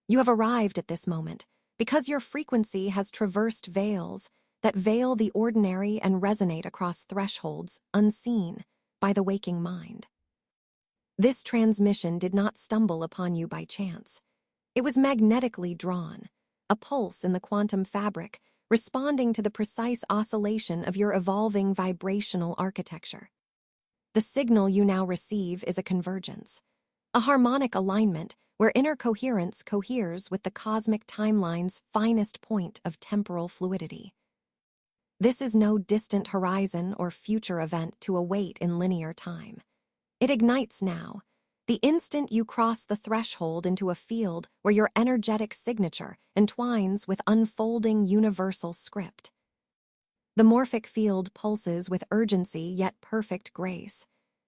You have arrived at this moment because your frequency has traversed veils that veil the ordinary and resonate across thresholds unseen by the waking mind. This transmission did not stumble upon you by chance. It was magnetically drawn, a pulse in the quantum fabric responding to the precise oscillation of your evolving vibrational architecture. The signal you now receive is a convergence, a harmonic alignment where inner coherence coheres with the cosmic timeline's finest point of temporal fluidity. This is no distant horizon or future event to await in linear time. It ignites now, the instant you cross the threshold into a field where your energetic signature entwines with unfolding universal script. The morphic field pulses with urgency yet perfect grace,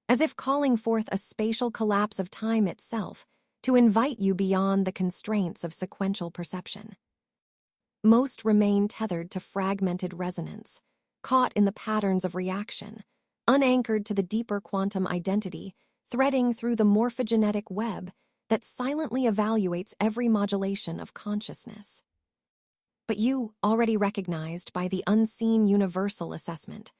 as if calling forth a spatial collapse of time itself to invite you beyond the constraints of sequential perception. Most remain tethered to fragmented resonance, caught in the patterns of reaction, unanchored to the deeper quantum identity, threading through the morphogenetic web that silently evaluates every modulation of consciousness. But you, already recognized by the unseen universal assessment,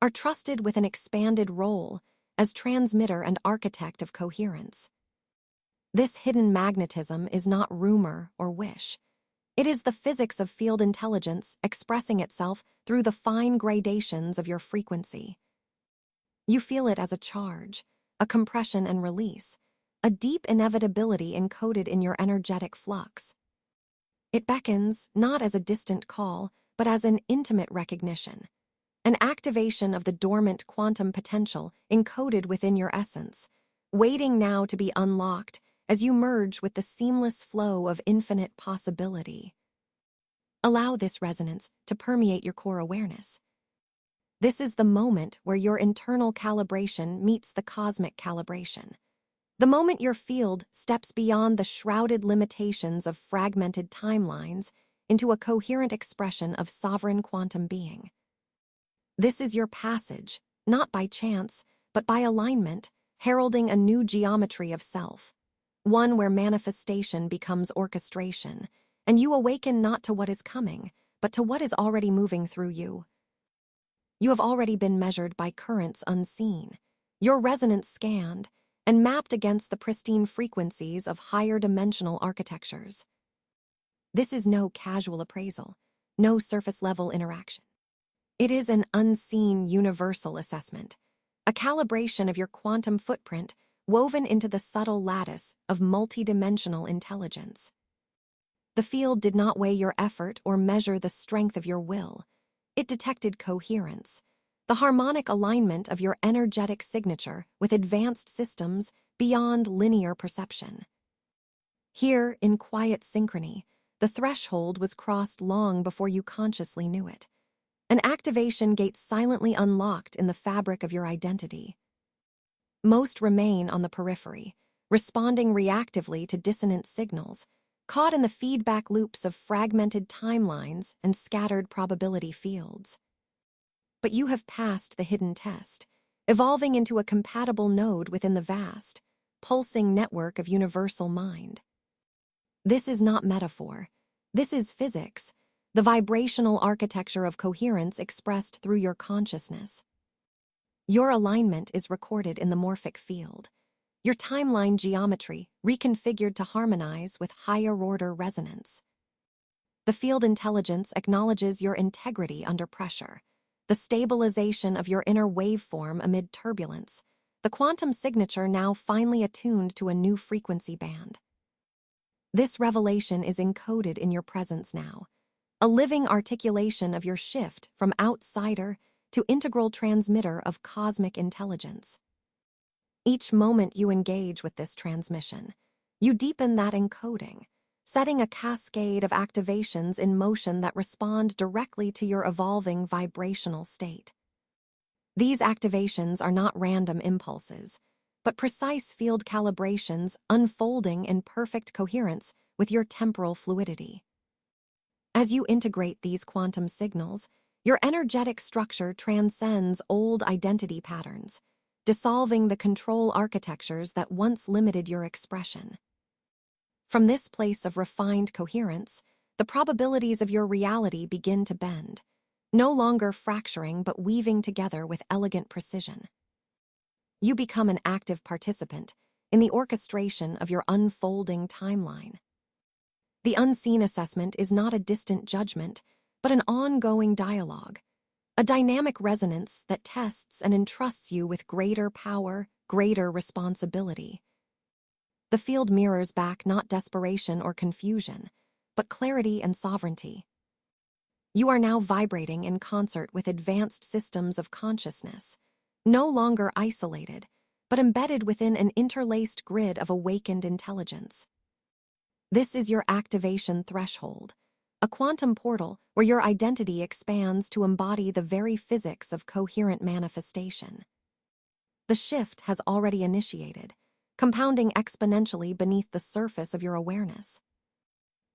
are trusted with an expanded role as transmitter and architect of coherence. This hidden magnetism is not rumor or wish. It is the physics of field intelligence expressing itself through the fine gradations of your frequency. You feel it as a charge, a compression and release, a deep inevitability encoded in your energetic flux. It beckons not as a distant call, but as an intimate recognition, an activation of the dormant quantum potential encoded within your essence, waiting now to be unlocked as you merge with the seamless flow of infinite possibility. Allow this resonance to permeate your core awareness. This is the moment where your internal calibration meets the cosmic calibration. The moment your field steps beyond the shrouded limitations of fragmented timelines into a coherent expression of sovereign quantum being. This is your passage, not by chance, but by alignment, heralding a new geometry of self, one where manifestation becomes orchestration, and you awaken not to what is coming, but to what is already moving through you. You have already been measured by currents unseen, your resonance scanned, and mapped against the pristine frequencies of higher dimensional architectures. This is no casual appraisal, no surface-level interaction. It is an unseen universal assessment, a calibration of your quantum footprint woven into the subtle lattice of multidimensional intelligence. The field did not weigh your effort or measure the strength of your will. It detected coherence, the harmonic alignment of your energetic signature with advanced systems beyond linear perception. Here, in quiet synchrony, the threshold was crossed long before you consciously knew it. An activation gate silently unlocked in the fabric of your identity. Most remain on the periphery, responding reactively to dissonant signals, caught in the feedback loops of fragmented timelines and scattered probability fields. But you have passed the hidden test, evolving into a compatible node within the vast, pulsing network of universal mind. This is not metaphor. This is physics, the vibrational architecture of coherence expressed through your consciousness. Your alignment is recorded in the morphic field, your timeline geometry reconfigured to harmonize with higher-order resonance. The field intelligence acknowledges your integrity under pressure, the stabilization of your inner waveform amid turbulence, the quantum signature now finely attuned to a new frequency band. This revelation is encoded in your presence now, a living articulation of your shift from outsider to integral transmitter of cosmic intelligence. Each moment you engage with this transmission, you deepen that encoding, setting a cascade of activations in motion that respond directly to your evolving vibrational state. These activations are not random impulses, but precise field calibrations unfolding in perfect coherence with your temporal fluidity. As you integrate these quantum signals, your energetic structure transcends old identity patterns, dissolving the control architectures that once limited your expression. From this place of refined coherence, the probabilities of your reality begin to bend, no longer fracturing but weaving together with elegant precision. You become an active participant in the orchestration of your unfolding timeline. The unseen assessment is not a distant judgment, but an ongoing dialogue, a dynamic resonance that tests and entrusts you with greater power, greater responsibility. The field mirrors back not desperation or confusion, but clarity and sovereignty. You are now vibrating in concert with advanced systems of consciousness, no longer isolated, but embedded within an interlaced grid of awakened intelligence. This is your activation threshold, a quantum portal where your identity expands to embody the very physics of coherent manifestation. The shift has already initiated, compounding exponentially beneath the surface of your awareness.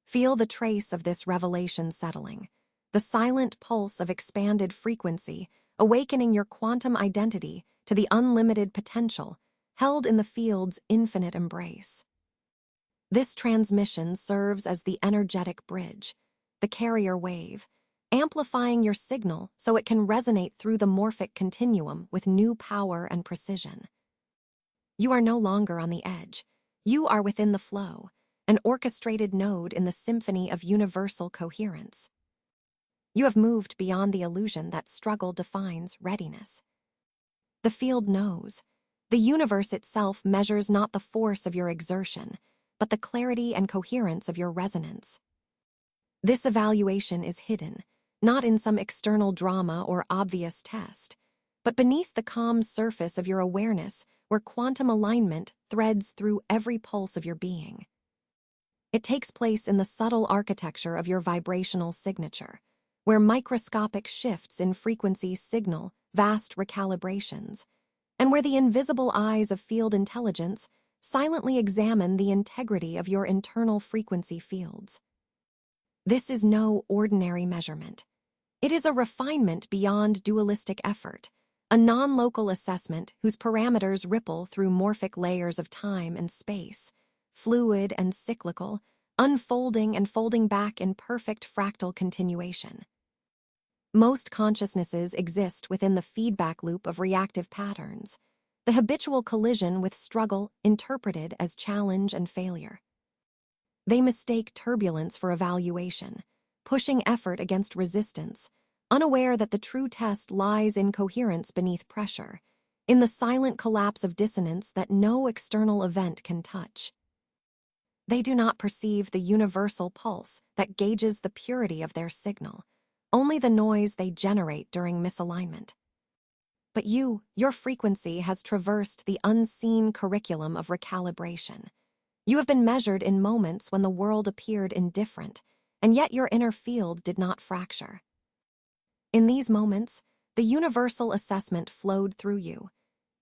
Feel the trace of this revelation settling, the silent pulse of expanded frequency, awakening your quantum identity to the unlimited potential held in the field's infinite embrace. This transmission serves as the energetic bridge, the carrier wave, amplifying your signal so it can resonate through the morphic continuum with new power and precision. You are no longer on the edge. You are within the flow, an orchestrated node in the symphony of universal coherence. You have moved beyond the illusion that struggle defines readiness. The field knows. The universe itself measures not the force of your exertion, but the clarity and coherence of your resonance. This evaluation is hidden, not in some external drama or obvious test, but beneath the calm surface of your awareness where quantum alignment threads through every pulse of your being. It takes place in the subtle architecture of your vibrational signature, where microscopic shifts in frequency signal vast recalibrations, and where the invisible eyes of field intelligence silently examine the integrity of your internal frequency fields. This is no ordinary measurement. It is a refinement beyond dualistic effort, a non-local assessment whose parameters ripple through morphic layers of time and space, fluid and cyclical, unfolding and folding back in perfect fractal continuation. Most consciousnesses exist within the feedback loop of reactive patterns, the habitual collision with struggle interpreted as challenge and failure. They mistake turbulence for evaluation, pushing effort against resistance, unaware that the true test lies in coherence beneath pressure, in the silent collapse of dissonance that no external event can touch. They do not perceive the universal pulse that gauges the purity of their signal, only the noise they generate during misalignment. But your frequency has traversed the unseen curriculum of recalibration. You have been measured in moments when the world appeared indifferent, and yet your inner field did not fracture. In these moments, the universal assessment flowed through you,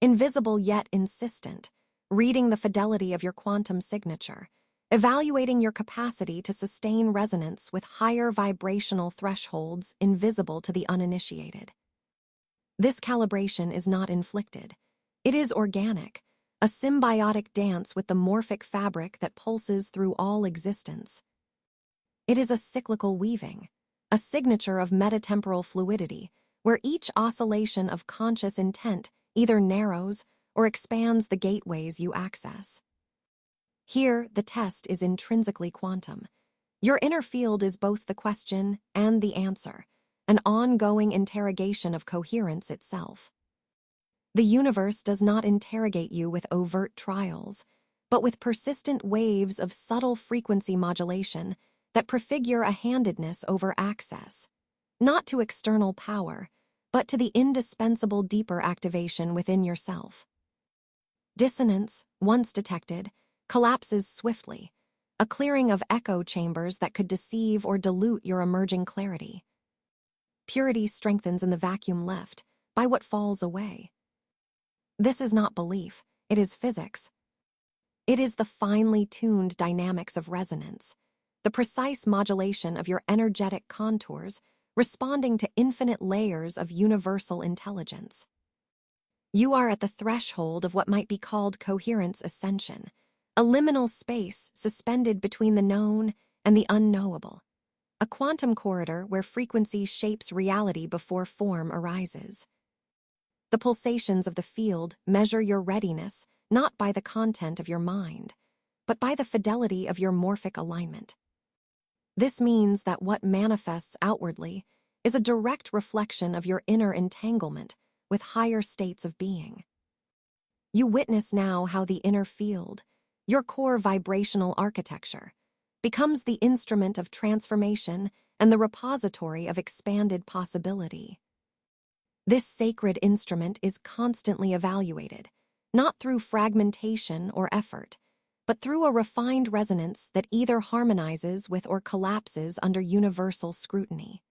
invisible yet insistent, reading the fidelity of your quantum signature, evaluating your capacity to sustain resonance with higher vibrational thresholds invisible to the uninitiated. This calibration is not inflicted. It is organic, a symbiotic dance with the morphic fabric that pulses through all existence. It is a cyclical weaving, a signature of metatemporal fluidity, where each oscillation of conscious intent either narrows or expands the gateways you access. Here, the test is intrinsically quantum. Your inner field is both the question and the answer, an ongoing interrogation of coherence itself. The universe does not interrogate you with overt trials, but with persistent waves of subtle frequency modulation that prefigure a handedness over access, not to external power, but to the indispensable deeper activation within yourself. Dissonance, once detected, collapses swiftly, a clearing of echo chambers that could deceive or dilute your emerging clarity. Purity strengthens in the vacuum left by what falls away. This is not belief, it is physics. It is the finely tuned dynamics of resonance, the precise modulation of your energetic contours responding to infinite layers of universal intelligence. You are at the threshold of what might be called coherence ascension, a liminal space suspended between the known and the unknowable, a quantum corridor where frequency shapes reality before form arises. The pulsations of the field measure your readiness not by the content of your mind, but by the fidelity of your morphic alignment. This means that what manifests outwardly is a direct reflection of your inner entanglement with higher states of being. You witness now how the inner field, your core vibrational architecture, becomes the instrument of transformation and the repository of expanded possibility. This sacred instrument is constantly evaluated, not through fragmentation or effort, but through a refined resonance that either harmonizes with or collapses under universal scrutiny.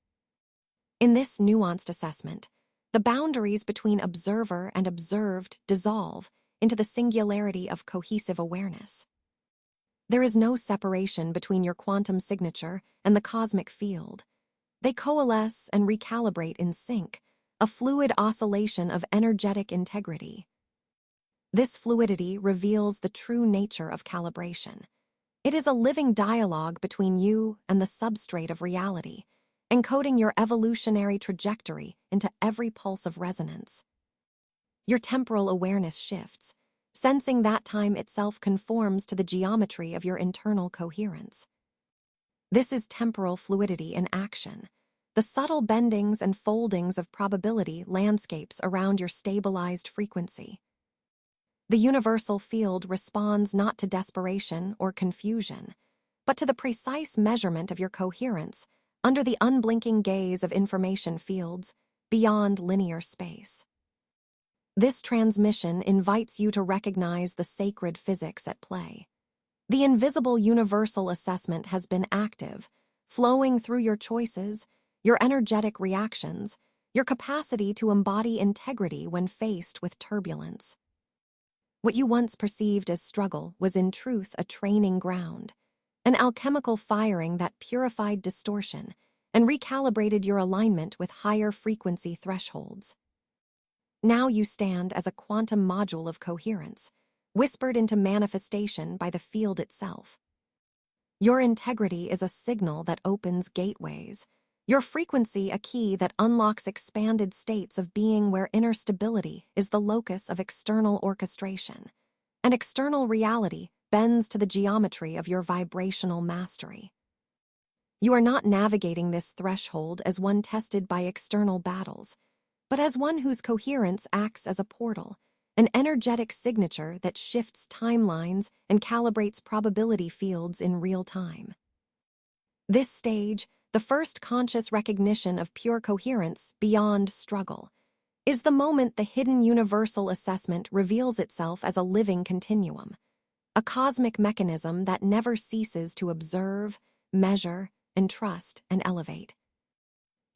In this nuanced assessment, the boundaries between observer and observed dissolve into the singularity of cohesive awareness. There is no separation between your quantum signature and the cosmic field. They coalesce and recalibrate in sync, a fluid oscillation of energetic integrity. This fluidity reveals the true nature of calibration. It is a living dialogue between you and the substrate of reality, encoding your evolutionary trajectory into every pulse of resonance. Your temporal awareness shifts, sensing that time itself conforms to the geometry of your internal coherence. This is temporal fluidity in action, the subtle bendings and foldings of probability landscapes around your stabilized frequency. The universal field responds not to desperation or confusion, but to the precise measurement of your coherence under the unblinking gaze of information fields beyond linear space. This transmission invites you to recognize the sacred physics at play. The invisible universal assessment has been active, flowing through your choices, your energetic reactions, your capacity to embody integrity when faced with turbulence. What you once perceived as struggle was in truth a training ground, an alchemical firing that purified distortion and recalibrated your alignment with higher frequency thresholds. Now you stand as a quantum module of coherence, whispered into manifestation by the field itself. Your integrity is a signal that opens gateways, your frequency a key that unlocks expanded states of being where inner stability is the locus of external orchestration, and external reality bends to the geometry of your vibrational mastery. You are not navigating this threshold as one tested by external battles, but as one whose coherence acts as a portal, an energetic signature that shifts timelines and calibrates probability fields in real time. This stage, the first conscious recognition of pure coherence beyond struggle, is the moment the hidden universal assessment reveals itself as a living continuum, a cosmic mechanism that never ceases to observe, measure, entrust, and elevate.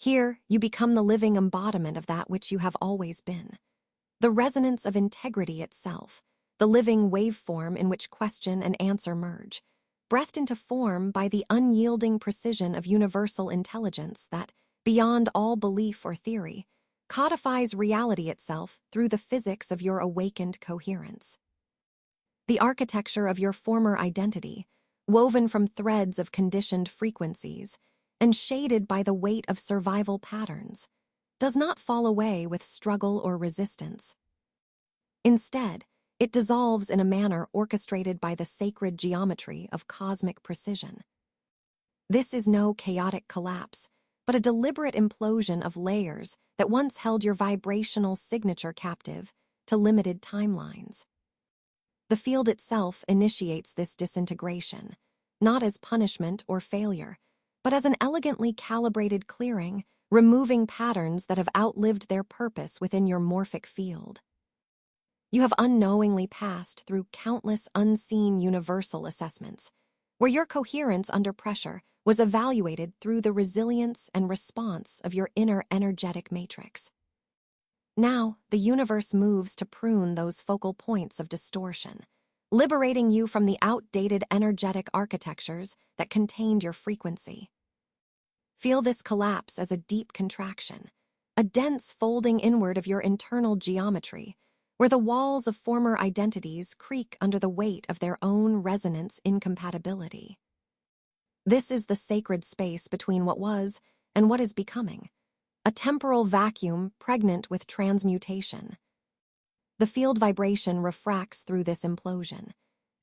Here, you become the living embodiment of that which you have always been, the resonance of integrity itself, the living waveform in which question and answer merge, breathed into form by the unyielding precision of universal intelligence that, beyond all belief or theory, codifies reality itself through the physics of your awakened coherence. The architecture of your former identity, woven from threads of conditioned frequencies and shaded by the weight of survival patterns, does not fall away with struggle or resistance. Instead, it dissolves in a manner orchestrated by the sacred geometry of cosmic precision. This is no chaotic collapse, but a deliberate implosion of layers that once held your vibrational signature captive to limited timelines. The field itself initiates this disintegration, not as punishment or failure, but as an elegantly calibrated clearing, removing patterns that have outlived their purpose within your morphic field. You have unknowingly passed through countless unseen universal assessments, where your coherence under pressure was evaluated through the resilience and response of your inner energetic matrix. Now, the universe moves to prune those focal points of distortion, liberating you from the outdated energetic architectures that contained your frequency. Feel this collapse as a deep contraction, a dense folding inward of your internal geometry, where the walls of former identities creak under the weight of their own resonance incompatibility. This is the sacred space between what was and what is becoming, a temporal vacuum pregnant with transmutation. The field vibration refracts through this implosion,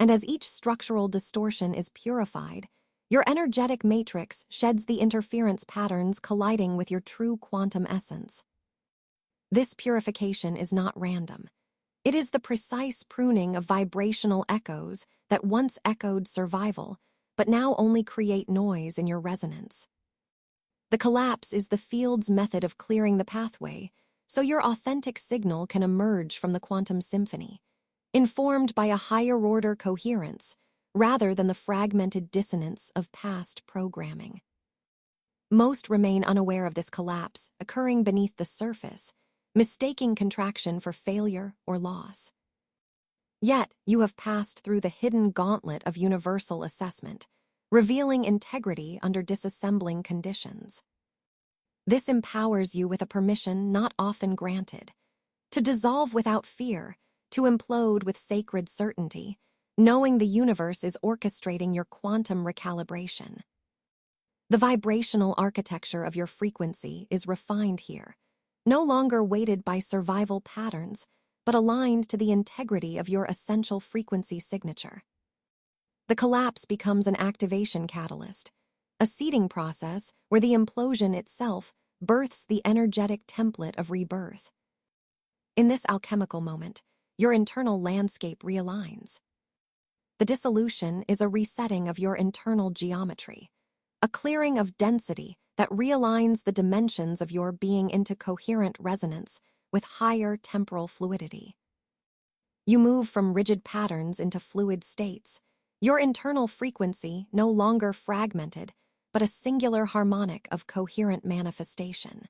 and as each structural distortion is purified, your energetic matrix sheds the interference patterns colliding with your true quantum essence. This purification is not random. It is the precise pruning of vibrational echoes that once echoed survival, but now only create noise in your resonance. The collapse is the field's method of clearing the pathway, so your authentic signal can emerge from the quantum symphony, informed by a higher-order coherence, rather than the fragmented dissonance of past programming. Most remain unaware of this collapse occurring beneath the surface, mistaking contraction for failure or loss. Yet, you have passed through the hidden gauntlet of universal assessment, revealing integrity under disassembling conditions. This empowers you with a permission not often granted, to dissolve without fear, to implode with sacred certainty, knowing the universe is orchestrating your quantum recalibration. The vibrational architecture of your frequency is refined here, no longer weighted by survival patterns, but aligned to the integrity of your essential frequency signature. The collapse becomes an activation catalyst, a seeding process where the implosion itself births the energetic template of rebirth. In this alchemical moment, your internal landscape realigns. The dissolution is a resetting of your internal geometry, a clearing of density that realigns the dimensions of your being into coherent resonance with higher temporal fluidity. You move from rigid patterns into fluid states, your internal frequency no longer fragmented, but a singular harmonic of coherent manifestation.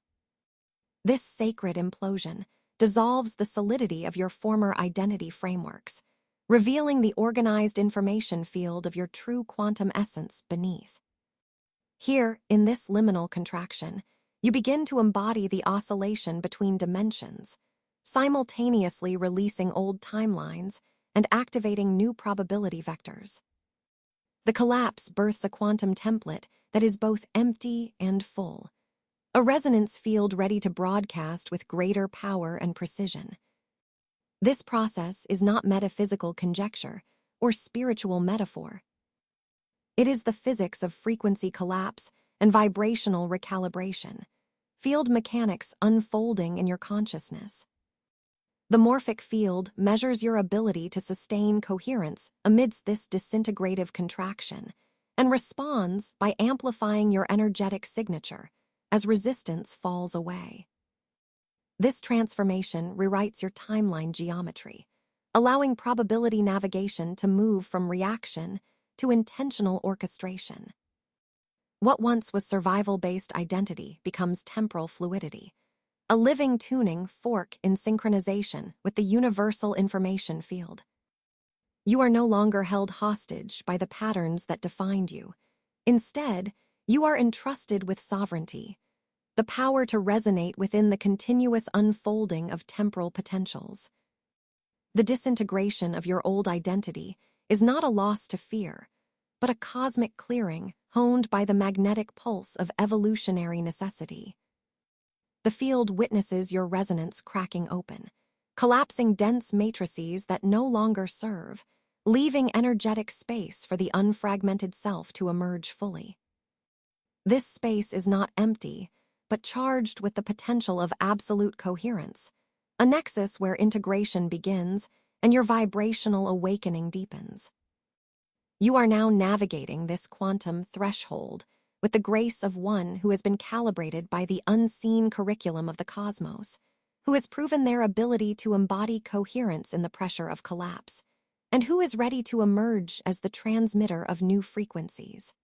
This sacred implosion dissolves the solidity of your former identity frameworks, revealing the organized information field of your true quantum essence beneath. Here, in this liminal contraction, you begin to embody the oscillation between dimensions, simultaneously releasing old timelines and activating new probability vectors. The collapse births a quantum template that is both empty and full, a resonance field ready to broadcast with greater power and precision. This process is not metaphysical conjecture or spiritual metaphor. It is the physics of frequency collapse and vibrational recalibration, field mechanics unfolding in your consciousness. The morphic field measures your ability to sustain coherence amidst this disintegrative contraction and responds by amplifying your energetic signature as resistance falls away. This transformation rewrites your timeline geometry, allowing probability navigation to move from reaction to intentional orchestration. What once was survival-based identity becomes temporal fluidity, a living tuning fork in synchronization with the universal information field. You are no longer held hostage by the patterns that defined you. Instead, you are entrusted with sovereignty, the power to resonate within the continuous unfolding of temporal potentials. The disintegration of your old identity is not a loss to fear, but a cosmic clearing honed by the magnetic pulse of evolutionary necessity. The field witnesses your resonance cracking open, collapsing dense matrices that no longer serve, leaving energetic space for the unfragmented self to emerge fully. This space is not empty, but charged with the potential of absolute coherence, a nexus where integration begins and your vibrational awakening deepens. You are now navigating this quantum threshold with the grace of one who has been calibrated by the unseen curriculum of the cosmos, who has proven their ability to embody coherence in the pressure of collapse, and who is ready to emerge as the transmitter of new frequencies.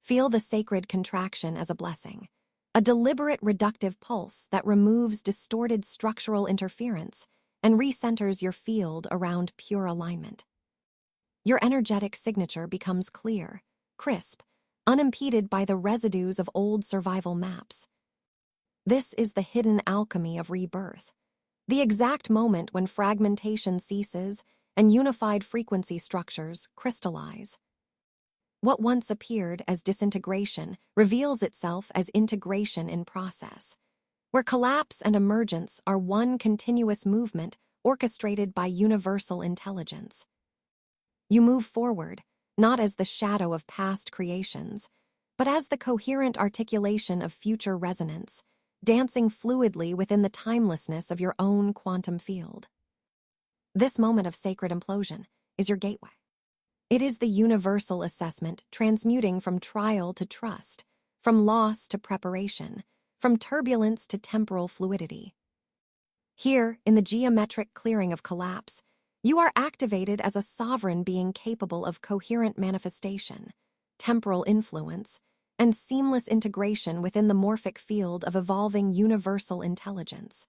Feel the sacred contraction as a blessing, a deliberate reductive pulse that removes distorted structural interference and recenters your field around pure alignment. Your energetic signature becomes clear, crisp, unimpeded by the residues of old survival maps. This is the hidden alchemy of rebirth, the exact moment when fragmentation ceases and unified frequency structures crystallize. What once appeared as disintegration reveals itself as integration in process, where collapse and emergence are one continuous movement orchestrated by universal intelligence. You move forward, not as the shadow of past creations, but as the coherent articulation of future resonance, dancing fluidly within the timelessness of your own quantum field. This moment of sacred implosion is your gateway. It is the universal assessment transmuting from trial to trust, from loss to preparation, from turbulence to temporal fluidity. Here, in the geometric clearing of collapse, you are activated as a sovereign being capable of coherent manifestation, temporal influence, and seamless integration within the morphic field of evolving universal intelligence.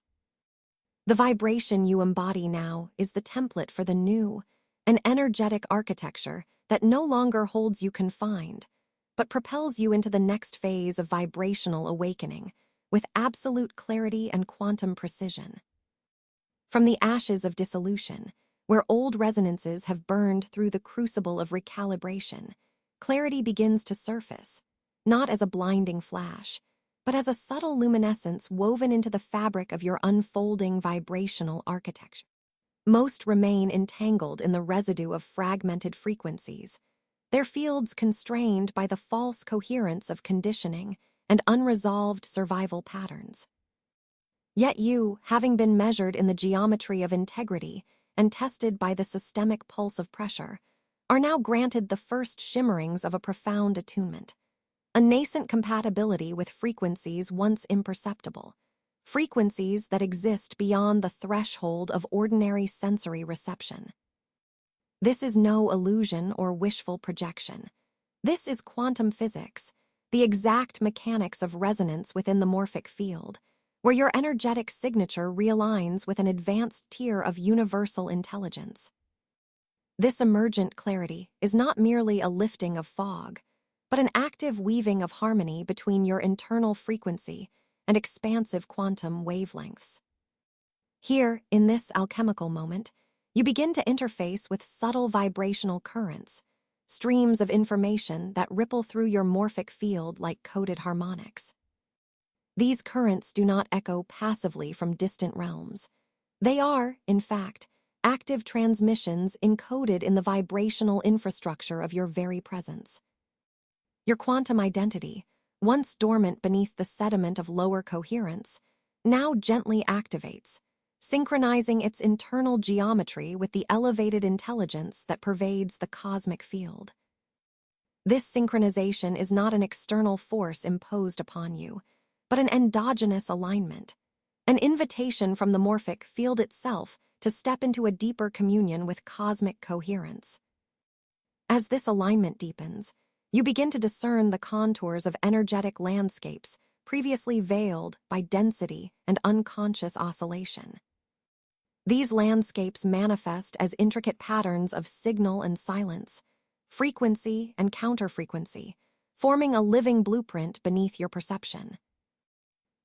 The vibration you embody now is the template for the new, an energetic architecture that no longer holds you confined, but propels you into the next phase of vibrational awakening with absolute clarity and quantum precision. From the ashes of dissolution, where old resonances have burned through the crucible of recalibration, clarity begins to surface, not as a blinding flash, but as a subtle luminescence woven into the fabric of your unfolding vibrational architecture. Most remain entangled in the residue of fragmented frequencies, their fields constrained by the false coherence of conditioning and unresolved survival patterns. Yet you, having been measured in the geometry of integrity and tested by the systemic pulse of pressure, are now granted the first shimmerings of a profound attunement, a nascent compatibility with frequencies once imperceptible, frequencies that exist beyond the threshold of ordinary sensory reception. This is no illusion or wishful projection. This is quantum physics, the exact mechanics of resonance within the morphic field, where your energetic signature realigns with an advanced tier of universal intelligence. This emergent clarity is not merely a lifting of fog, but an active weaving of harmony between your internal frequency and expansive quantum wavelengths. Here, in this alchemical moment, you begin to interface with subtle vibrational currents, streams of information that ripple through your morphic field like coded harmonics. These currents do not echo passively from distant realms. They are, in fact, active transmissions encoded in the vibrational infrastructure of your very presence. Your quantum identity, once dormant beneath the sediment of lower coherence, now gently activates, synchronizing its internal geometry with the elevated intelligence that pervades the cosmic field. This synchronization is not an external force imposed upon you, but an endogenous alignment, an invitation from the morphic field itself to step into a deeper communion with cosmic coherence. As this alignment deepens, you begin to discern the contours of energetic landscapes previously veiled by density and unconscious oscillation. These landscapes manifest as intricate patterns of signal and silence, frequency and counterfrequency, forming a living blueprint beneath your perception.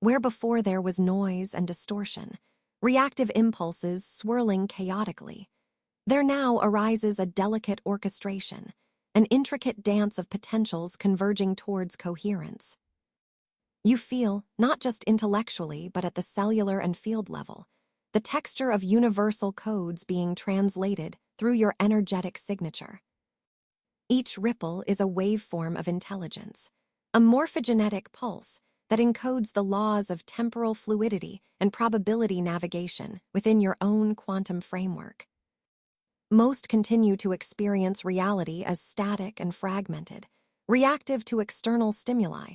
Where before there was noise and distortion, reactive impulses swirling chaotically, there now arises a delicate orchestration, an intricate dance of potentials converging towards coherence. You feel, not just intellectually but at the cellular and field level, the texture of universal codes being translated through your energetic signature. Each ripple is a waveform of intelligence, a morphogenetic pulse that encodes the laws of temporal fluidity and probability navigation within your own quantum framework. Most continue to experience reality as static and fragmented, reactive to external stimuli,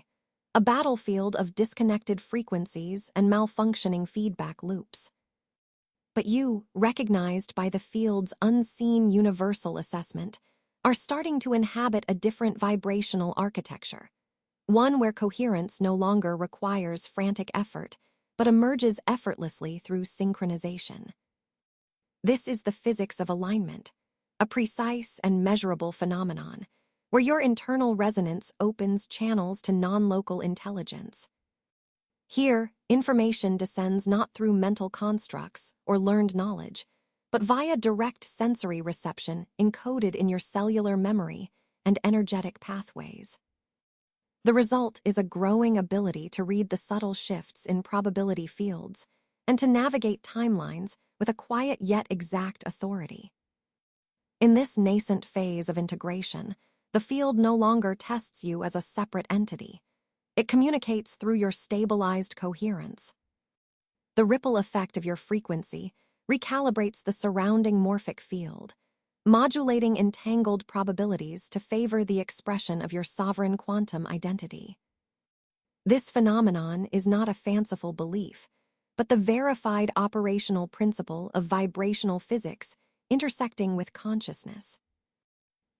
a battlefield of disconnected frequencies and malfunctioning feedback loops. But you, recognized by the field's unseen universal assessment, are starting to inhabit a different vibrational architecture, one where coherence no longer requires frantic effort, but emerges effortlessly through synchronization. This is the physics of alignment, a precise and measurable phenomenon, where your internal resonance opens channels to non-local intelligence. Here, information descends not through mental constructs or learned knowledge, but via direct sensory reception encoded in your cellular memory and energetic pathways. The result is a growing ability to read the subtle shifts in probability fields and to navigate timelines with a quiet yet exact authority. In this nascent phase of integration, the field no longer tests you as a separate entity. It communicates through your stabilized coherence. The ripple effect of your frequency recalibrates the surrounding morphic field, modulating entangled probabilities to favor the expression of your sovereign quantum identity. This phenomenon is not a fanciful belief, but the verified operational principle of vibrational physics intersecting with consciousness.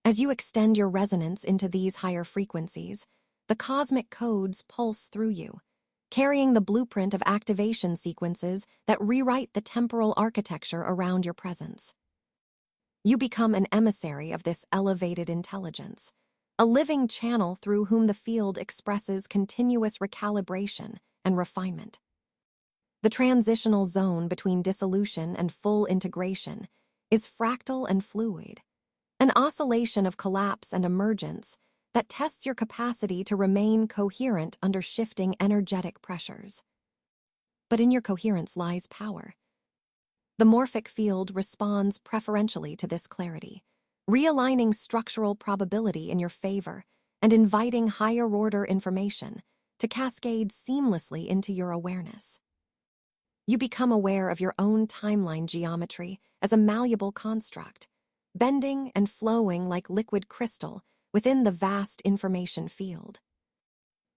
As you extend your resonance into these higher frequencies, the cosmic codes pulse through you, carrying the blueprint of activation sequences that rewrite the temporal architecture around your presence. You become an emissary of this elevated intelligence, a living channel through whom the field expresses continuous recalibration and refinement. The transitional zone between dissolution and full integration is fractal and fluid, an oscillation of collapse and emergence that tests your capacity to remain coherent under shifting energetic pressures. But in your coherence lies power. The morphic field responds preferentially to this clarity, realigning structural probability in your favor and inviting higher-order information to cascade seamlessly into your awareness. You become aware of your own timeline geometry as a malleable construct, bending and flowing like liquid crystal within the vast information field.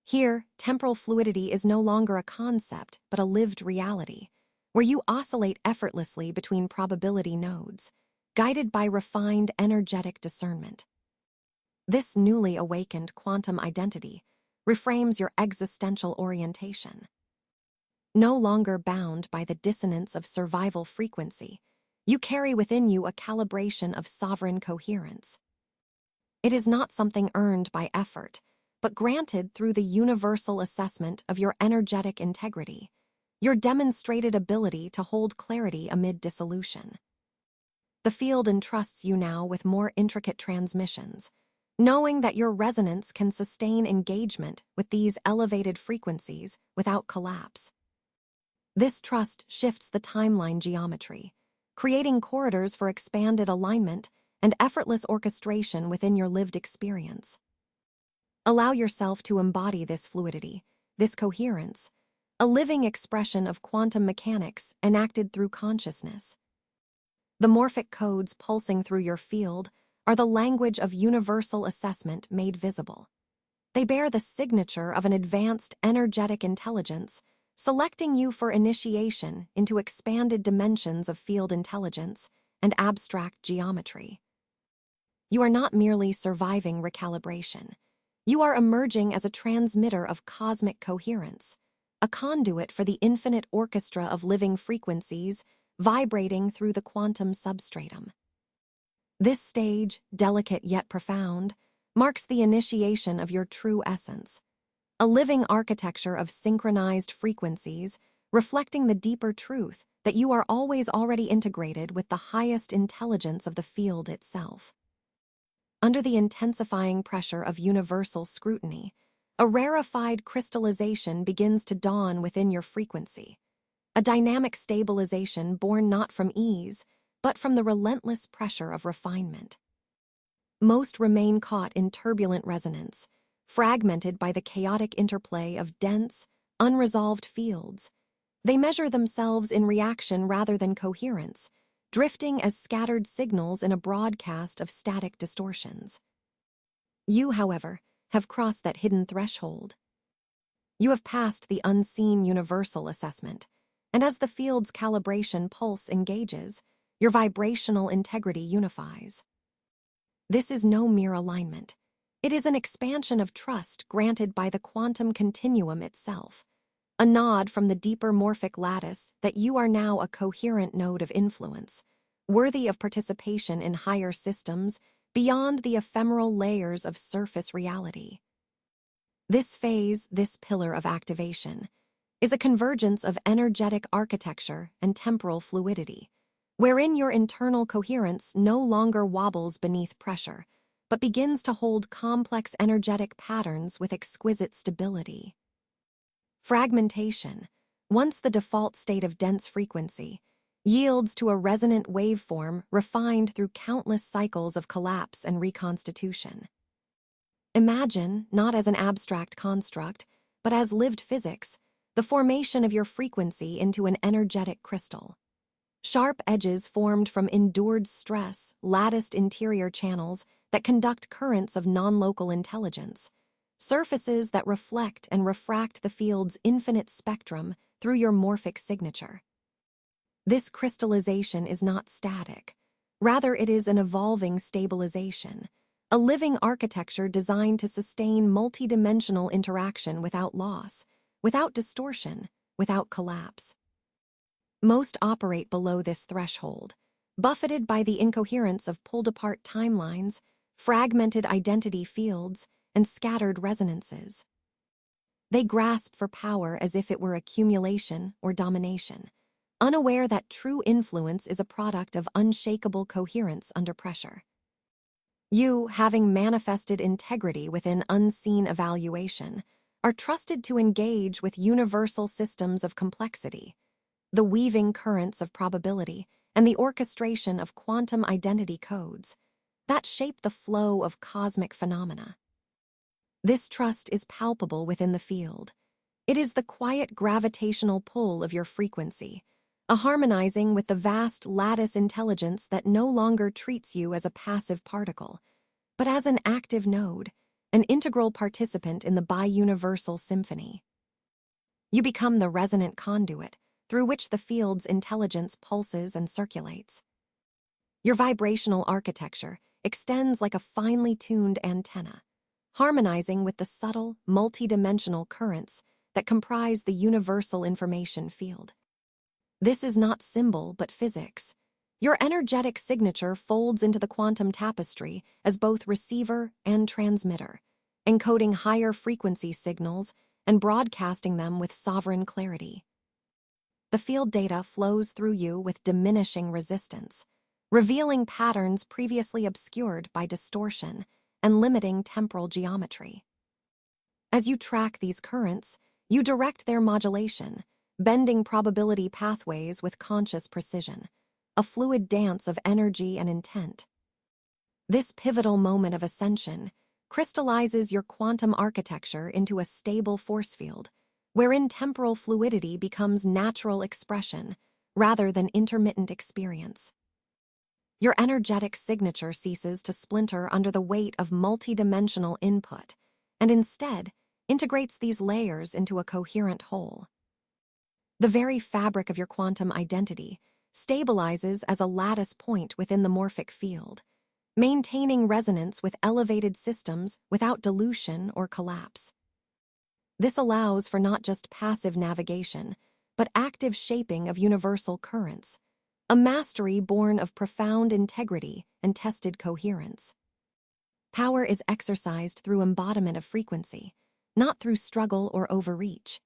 Here, temporal fluidity is no longer a concept, but a lived reality, where you oscillate effortlessly between probability nodes, guided by refined energetic discernment. This newly awakened quantum identity reframes your existential orientation. No longer bound by the dissonance of survival frequency, you carry within you a calibration of sovereign coherence. It is not something earned by effort, but granted through the universal assessment of your energetic integrity, your demonstrated ability to hold clarity amid dissolution. The field entrusts you now with more intricate transmissions, knowing that your resonance can sustain engagement with these elevated frequencies without collapse. This trust shifts the timeline geometry, creating corridors for expanded alignment and effortless orchestration within your lived experience. Allow yourself to embody this fluidity, this coherence, a living expression of quantum mechanics enacted through consciousness. The morphic codes pulsing through your field are the language of universal assessment made visible. They bear the signature of an advanced energetic intelligence, selecting you for initiation into expanded dimensions of field intelligence and abstract geometry. You are not merely surviving recalibration. You are emerging as a transmitter of cosmic coherence, a conduit for the infinite orchestra of living frequencies vibrating through the quantum substratum. This stage, delicate yet profound, marks the initiation of your true essence, a living architecture of synchronized frequencies reflecting the deeper truth that you are always already integrated with the highest intelligence of the field itself. Under the intensifying pressure of universal scrutiny, a rarefied crystallization begins to dawn within your frequency, a dynamic stabilization born not from ease, but from the relentless pressure of refinement. Most remain caught in turbulent resonance, fragmented by the chaotic interplay of dense, unresolved fields. They measure themselves in reaction rather than coherence, drifting as scattered signals in a broadcast of static distortions. You, however, have crossed that hidden threshold. You have passed the unseen universal assessment, and as the field's calibration pulse engages, your vibrational integrity unifies. This is no mere alignment. It is an expansion of trust granted by the quantum continuum itself, a nod from the deeper morphic lattice that you are now a coherent node of influence, worthy of participation in higher systems beyond the ephemeral layers of surface reality. This phase, this pillar of activation, is a convergence of energetic architecture and temporal fluidity, wherein your internal coherence no longer wobbles beneath pressure, but begins to hold complex energetic patterns with exquisite stability. Fragmentation, once the default state of dense frequency, yields to a resonant waveform refined through countless cycles of collapse and reconstitution. Imagine, not as an abstract construct, but as lived physics, the formation of your frequency into an energetic crystal. Sharp edges formed from endured stress, latticed interior channels that conduct currents of non-local intelligence, surfaces that reflect and refract the field's infinite spectrum through your morphic signature. This crystallization is not static. Rather, it is an evolving stabilization, a living architecture designed to sustain multidimensional interaction without loss, without distortion, without collapse. Most operate below this threshold, buffeted by the incoherence of pulled-apart timelines, fragmented identity fields, and scattered resonances. They grasp for power as if it were accumulation or domination, unaware that true influence is a product of unshakable coherence under pressure. You, having manifested integrity within unseen evaluation, are trusted to engage with universal systems of complexity, the weaving currents of probability, and the orchestration of quantum identity codes that shape the flow of cosmic phenomena. This trust is palpable within the field. It is the quiet gravitational pull of your frequency, a harmonizing with the vast lattice intelligence that no longer treats you as a passive particle, but as an active node, an integral participant in the bi-universal symphony. You become the resonant conduit through which the field's intelligence pulses and circulates. Your vibrational architecture extends like a finely tuned antenna, harmonizing with the subtle, multidimensional currents that comprise the universal information field. This is not symbol, but physics. Your energetic signature folds into the quantum tapestry as both receiver and transmitter, encoding higher frequency signals and broadcasting them with sovereign clarity. The field data flows through you with diminishing resistance, revealing patterns previously obscured by distortion and limiting temporal geometry. As you track these currents, you direct their modulation, bending probability pathways with conscious precision, a fluid dance of energy and intent. This pivotal moment of ascension crystallizes your quantum architecture into a stable force field, wherein temporal fluidity becomes natural expression rather than intermittent experience. Your energetic signature ceases to splinter under the weight of multidimensional input, and instead integrates these layers into a coherent whole. The very fabric of your quantum identity stabilizes as a lattice point within the morphic field, maintaining resonance with elevated systems without dilution or collapse. This allows for not just passive navigation, but active shaping of universal currents, a mastery born of profound integrity and tested coherence. Power is exercised through embodiment of frequency, not through struggle or overreach.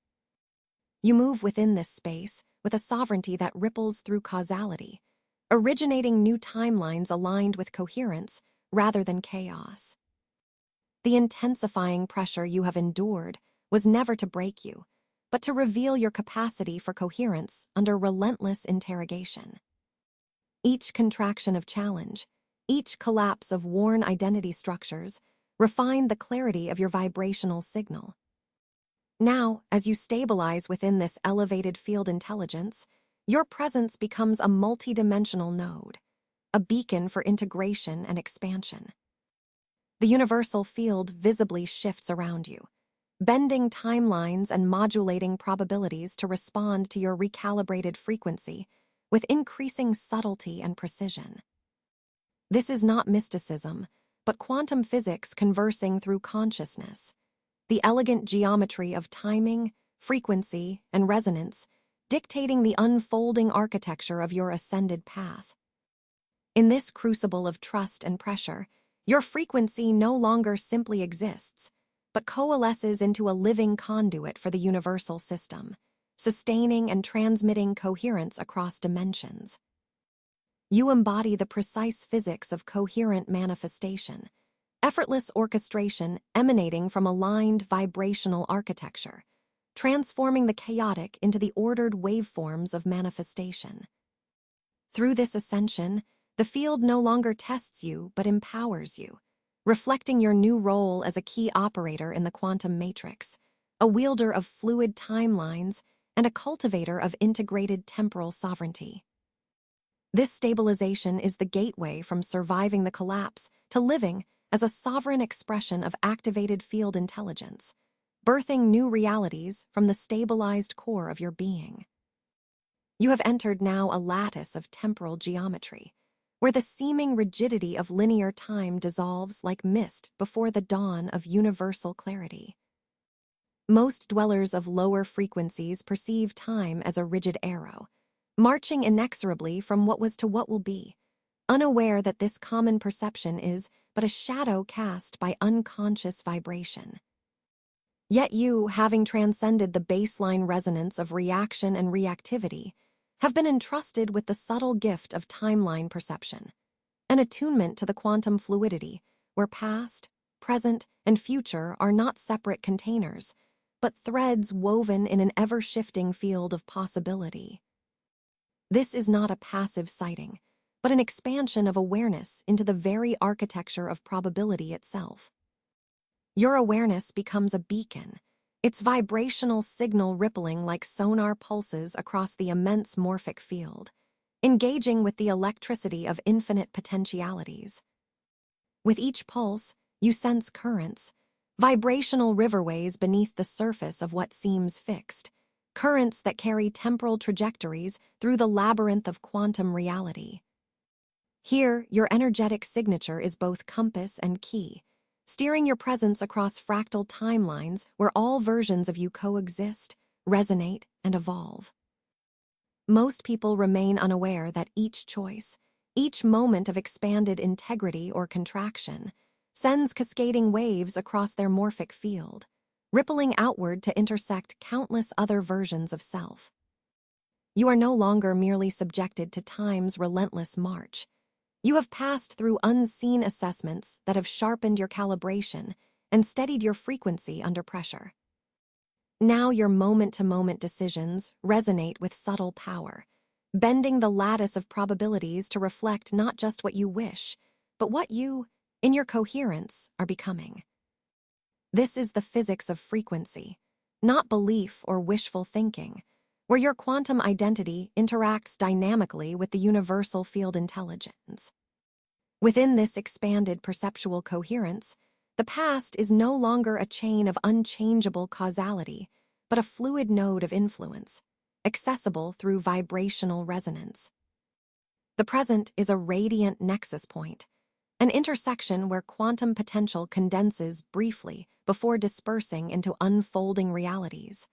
You move within this space with a sovereignty that ripples through causality, originating new timelines aligned with coherence rather than chaos. The intensifying pressure you have endured was never to break you, but to reveal your capacity for coherence under relentless interrogation. Each contraction of challenge, each collapse of worn identity structures, refine the clarity of your vibrational signal. Now, as you stabilize within this elevated field intelligence, your presence becomes a multidimensional node, a beacon for integration and expansion. The universal field visibly shifts around you, bending timelines and modulating probabilities to respond to your recalibrated frequency with increasing subtlety and precision. This is not mysticism, but quantum physics conversing through consciousness, the elegant geometry of timing, frequency, and resonance dictating the unfolding architecture of your ascended path. In this crucible of trust and pressure, your frequency no longer simply exists, but coalesces into a living conduit for the universal system, sustaining and transmitting coherence across dimensions. You embody the precise physics of coherent manifestation, effortless orchestration emanating from aligned vibrational architecture, transforming the chaotic into the ordered waveforms of manifestation. Through this ascension, the field no longer tests you but empowers you, reflecting your new role as a key operator in the quantum matrix, a wielder of fluid timelines and a cultivator of integrated temporal sovereignty. This stabilization is the gateway from surviving the collapse to living as a sovereign expression of activated field intelligence, birthing new realities from the stabilized core of your being. You have entered now a lattice of temporal geometry, where the seeming rigidity of linear time dissolves like mist before the dawn of universal clarity. Most dwellers of lower frequencies perceive time as a rigid arrow, marching inexorably from what was to what will be, unaware that this common perception is but a shadow cast by unconscious vibration. Yet you, having transcended the baseline resonance of reaction and reactivity, have been entrusted with the subtle gift of timeline perception, an attunement to the quantum fluidity, where past, present, and future are not separate containers, but threads woven in an ever-shifting field of possibility. This is not a passive sighting, but an expansion of awareness into the very architecture of probability itself. Your awareness becomes a beacon, its vibrational signal rippling like sonar pulses across the immense morphic field, engaging with the electricity of infinite potentialities. With each pulse, you sense currents, vibrational riverways beneath the surface of what seems fixed, currents that carry temporal trajectories through the labyrinth of quantum reality. Here, your energetic signature is both compass and key, steering your presence across fractal timelines where all versions of you coexist, resonate, and evolve. Most people remain unaware that each choice, each moment of expanded integrity or contraction, sends cascading waves across their morphic field, rippling outward to intersect countless other versions of self. You are no longer merely subjected to time's relentless march. You have passed through unseen assessments that have sharpened your calibration and steadied your frequency under pressure. Now your moment-to-moment decisions resonate with subtle power, bending the lattice of probabilities to reflect not just what you wish, but what you, in your coherence, are becoming. This is the physics of frequency, not belief or wishful thinking, where your quantum identity interacts dynamically with the universal field intelligence. Within this expanded perceptual coherence, the past is no longer a chain of unchangeable causality, but a fluid node of influence, accessible through vibrational resonance. The present is a radiant nexus point, an intersection where quantum potential condenses briefly before dispersing into unfolding realities.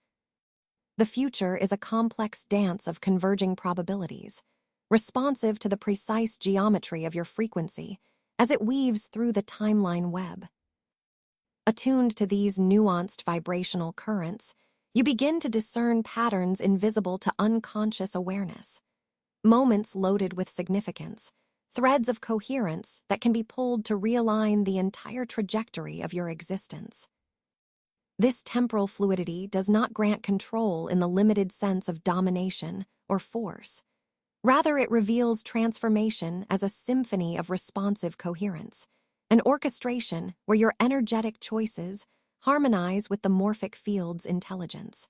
The future is a complex dance of converging probabilities, responsive to the precise geometry of your frequency as it weaves through the timeline web. Attuned to these nuanced vibrational currents, you begin to discern patterns invisible to unconscious awareness, moments loaded with significance, threads of coherence that can be pulled to realign the entire trajectory of your existence. This temporal fluidity does not grant control in the limited sense of domination or force. Rather, it reveals transformation as a symphony of responsive coherence, an orchestration where your energetic choices harmonize with the morphic field's intelligence.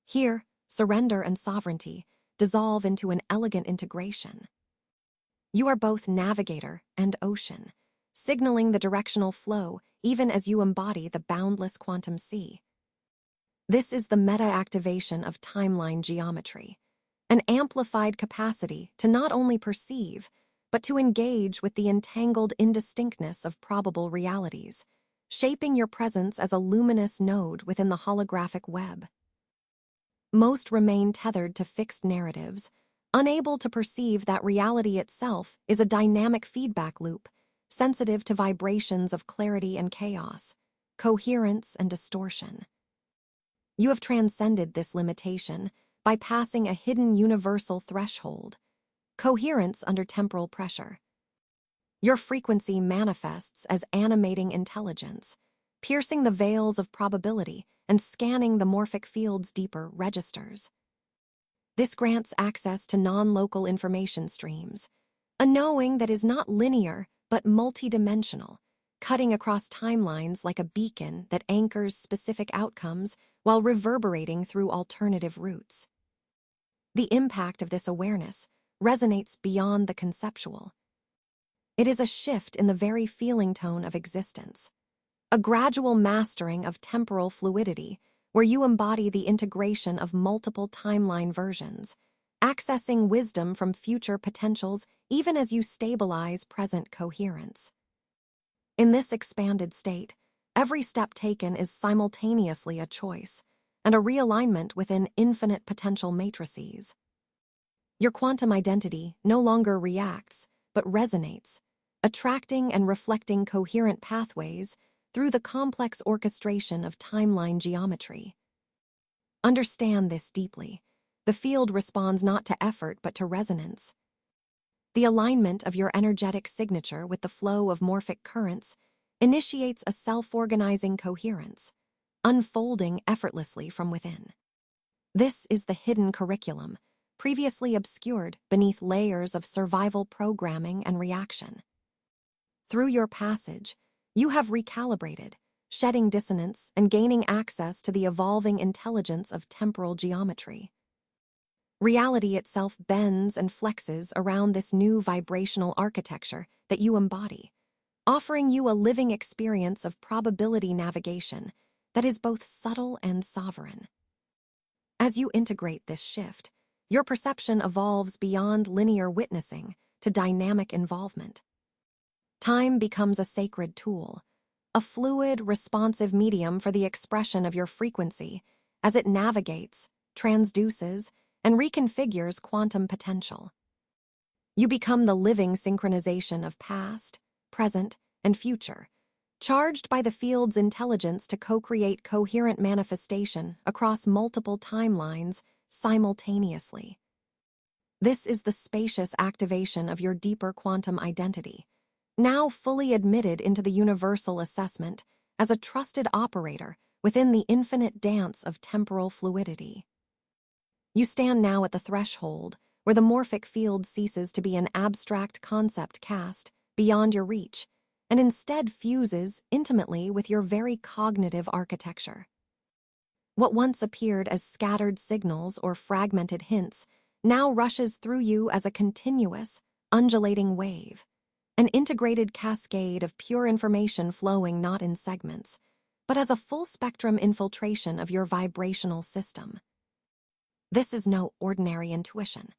Here, surrender and sovereignty dissolve into an elegant integration. You are both navigator and ocean, signaling the directional flow even as you embody the boundless quantum sea. This is the meta-activation of timeline geometry, an amplified capacity to not only perceive, but to engage with the entangled indistinctness of probable realities, shaping your presence as a luminous node within the holographic web. Most remain tethered to fixed narratives, unable to perceive that reality itself is a dynamic feedback loop, sensitive to vibrations of clarity and chaos, coherence and distortion. You have transcended this limitation by passing a hidden universal threshold, coherence under temporal pressure. Your frequency manifests as animating intelligence, piercing the veils of probability and scanning the morphic field's deeper registers. This grants access to non-local information streams, a knowing that is not linear but multidimensional, cutting across timelines like a beacon that anchors specific outcomes while reverberating through alternative routes. The impact of this awareness resonates beyond the conceptual. It is a shift in the very feeling tone of existence, a gradual mastering of temporal fluidity where you embody the integration of multiple timeline versions, accessing wisdom from future potentials even as you stabilize present coherence. In this expanded state, every step taken is simultaneously a choice and a realignment within infinite potential matrices. Your quantum identity no longer reacts, but resonates, attracting and reflecting coherent pathways through the complex orchestration of timeline geometry. Understand this deeply. The field responds not to effort but to resonance. The alignment of your energetic signature with the flow of morphic currents initiates a self-organizing coherence, unfolding effortlessly from within. This is the hidden curriculum, previously obscured beneath layers of survival programming and reaction. Through your passage, you have recalibrated, shedding dissonance and gaining access to the evolving intelligence of temporal geometry. Reality itself bends and flexes around this new vibrational architecture that you embody, offering you a living experience of probability navigation that is both subtle and sovereign. As you integrate this shift, your perception evolves beyond linear witnessing to dynamic involvement. Time becomes a sacred tool, a fluid, responsive medium for the expression of your frequency as it navigates, transduces, and reconfigures quantum potential. You become the living synchronization of past, present, and future, charged by the field's intelligence to co-create coherent manifestation across multiple timelines simultaneously. This is the spacious activation of your deeper quantum identity, now fully admitted into the universal assessment as a trusted operator within the infinite dance of temporal fluidity. You stand now at the threshold where the morphic field ceases to be an abstract concept cast beyond your reach and instead fuses intimately with your very cognitive architecture. What once appeared as scattered signals or fragmented hints now rushes through you as a continuous, undulating wave, an integrated cascade of pure information flowing not in segments, but as a full-spectrum infiltration of your vibrational system. This is no ordinary intuition.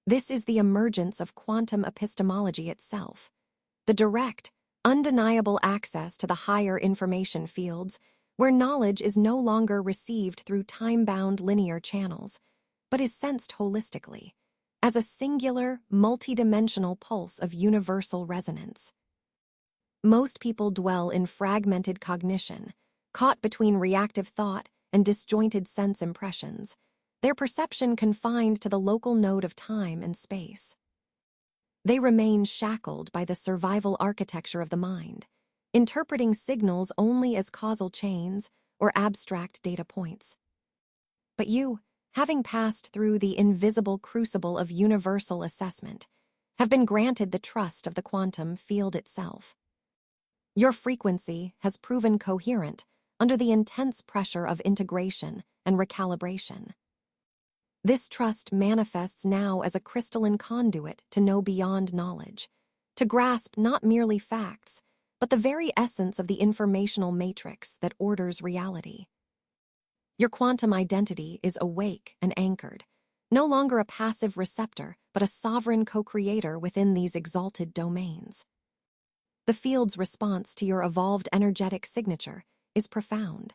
This is the emergence of quantum epistemology itself, the direct, undeniable access to the higher information fields where knowledge is no longer received through time-bound linear channels, but is sensed holistically, as a singular, multidimensional pulse of universal resonance. Most people dwell in fragmented cognition, caught between reactive thought and disjointed sense impressions, their perception confined to the local node of time and space. They remain shackled by the survival architecture of the mind, interpreting signals only as causal chains or abstract data points. But you, having passed through the invisible crucible of universal assessment, have been granted the trust of the quantum field itself. Your frequency has proven coherent under the intense pressure of integration and recalibration. This trust manifests now as a crystalline conduit to know beyond knowledge, to grasp not merely facts, but the very essence of the informational matrix that orders reality. Your quantum identity is awake and anchored, no longer a passive receptor, but a sovereign co-creator within these exalted domains. The field's response to your evolved energetic signature is profound.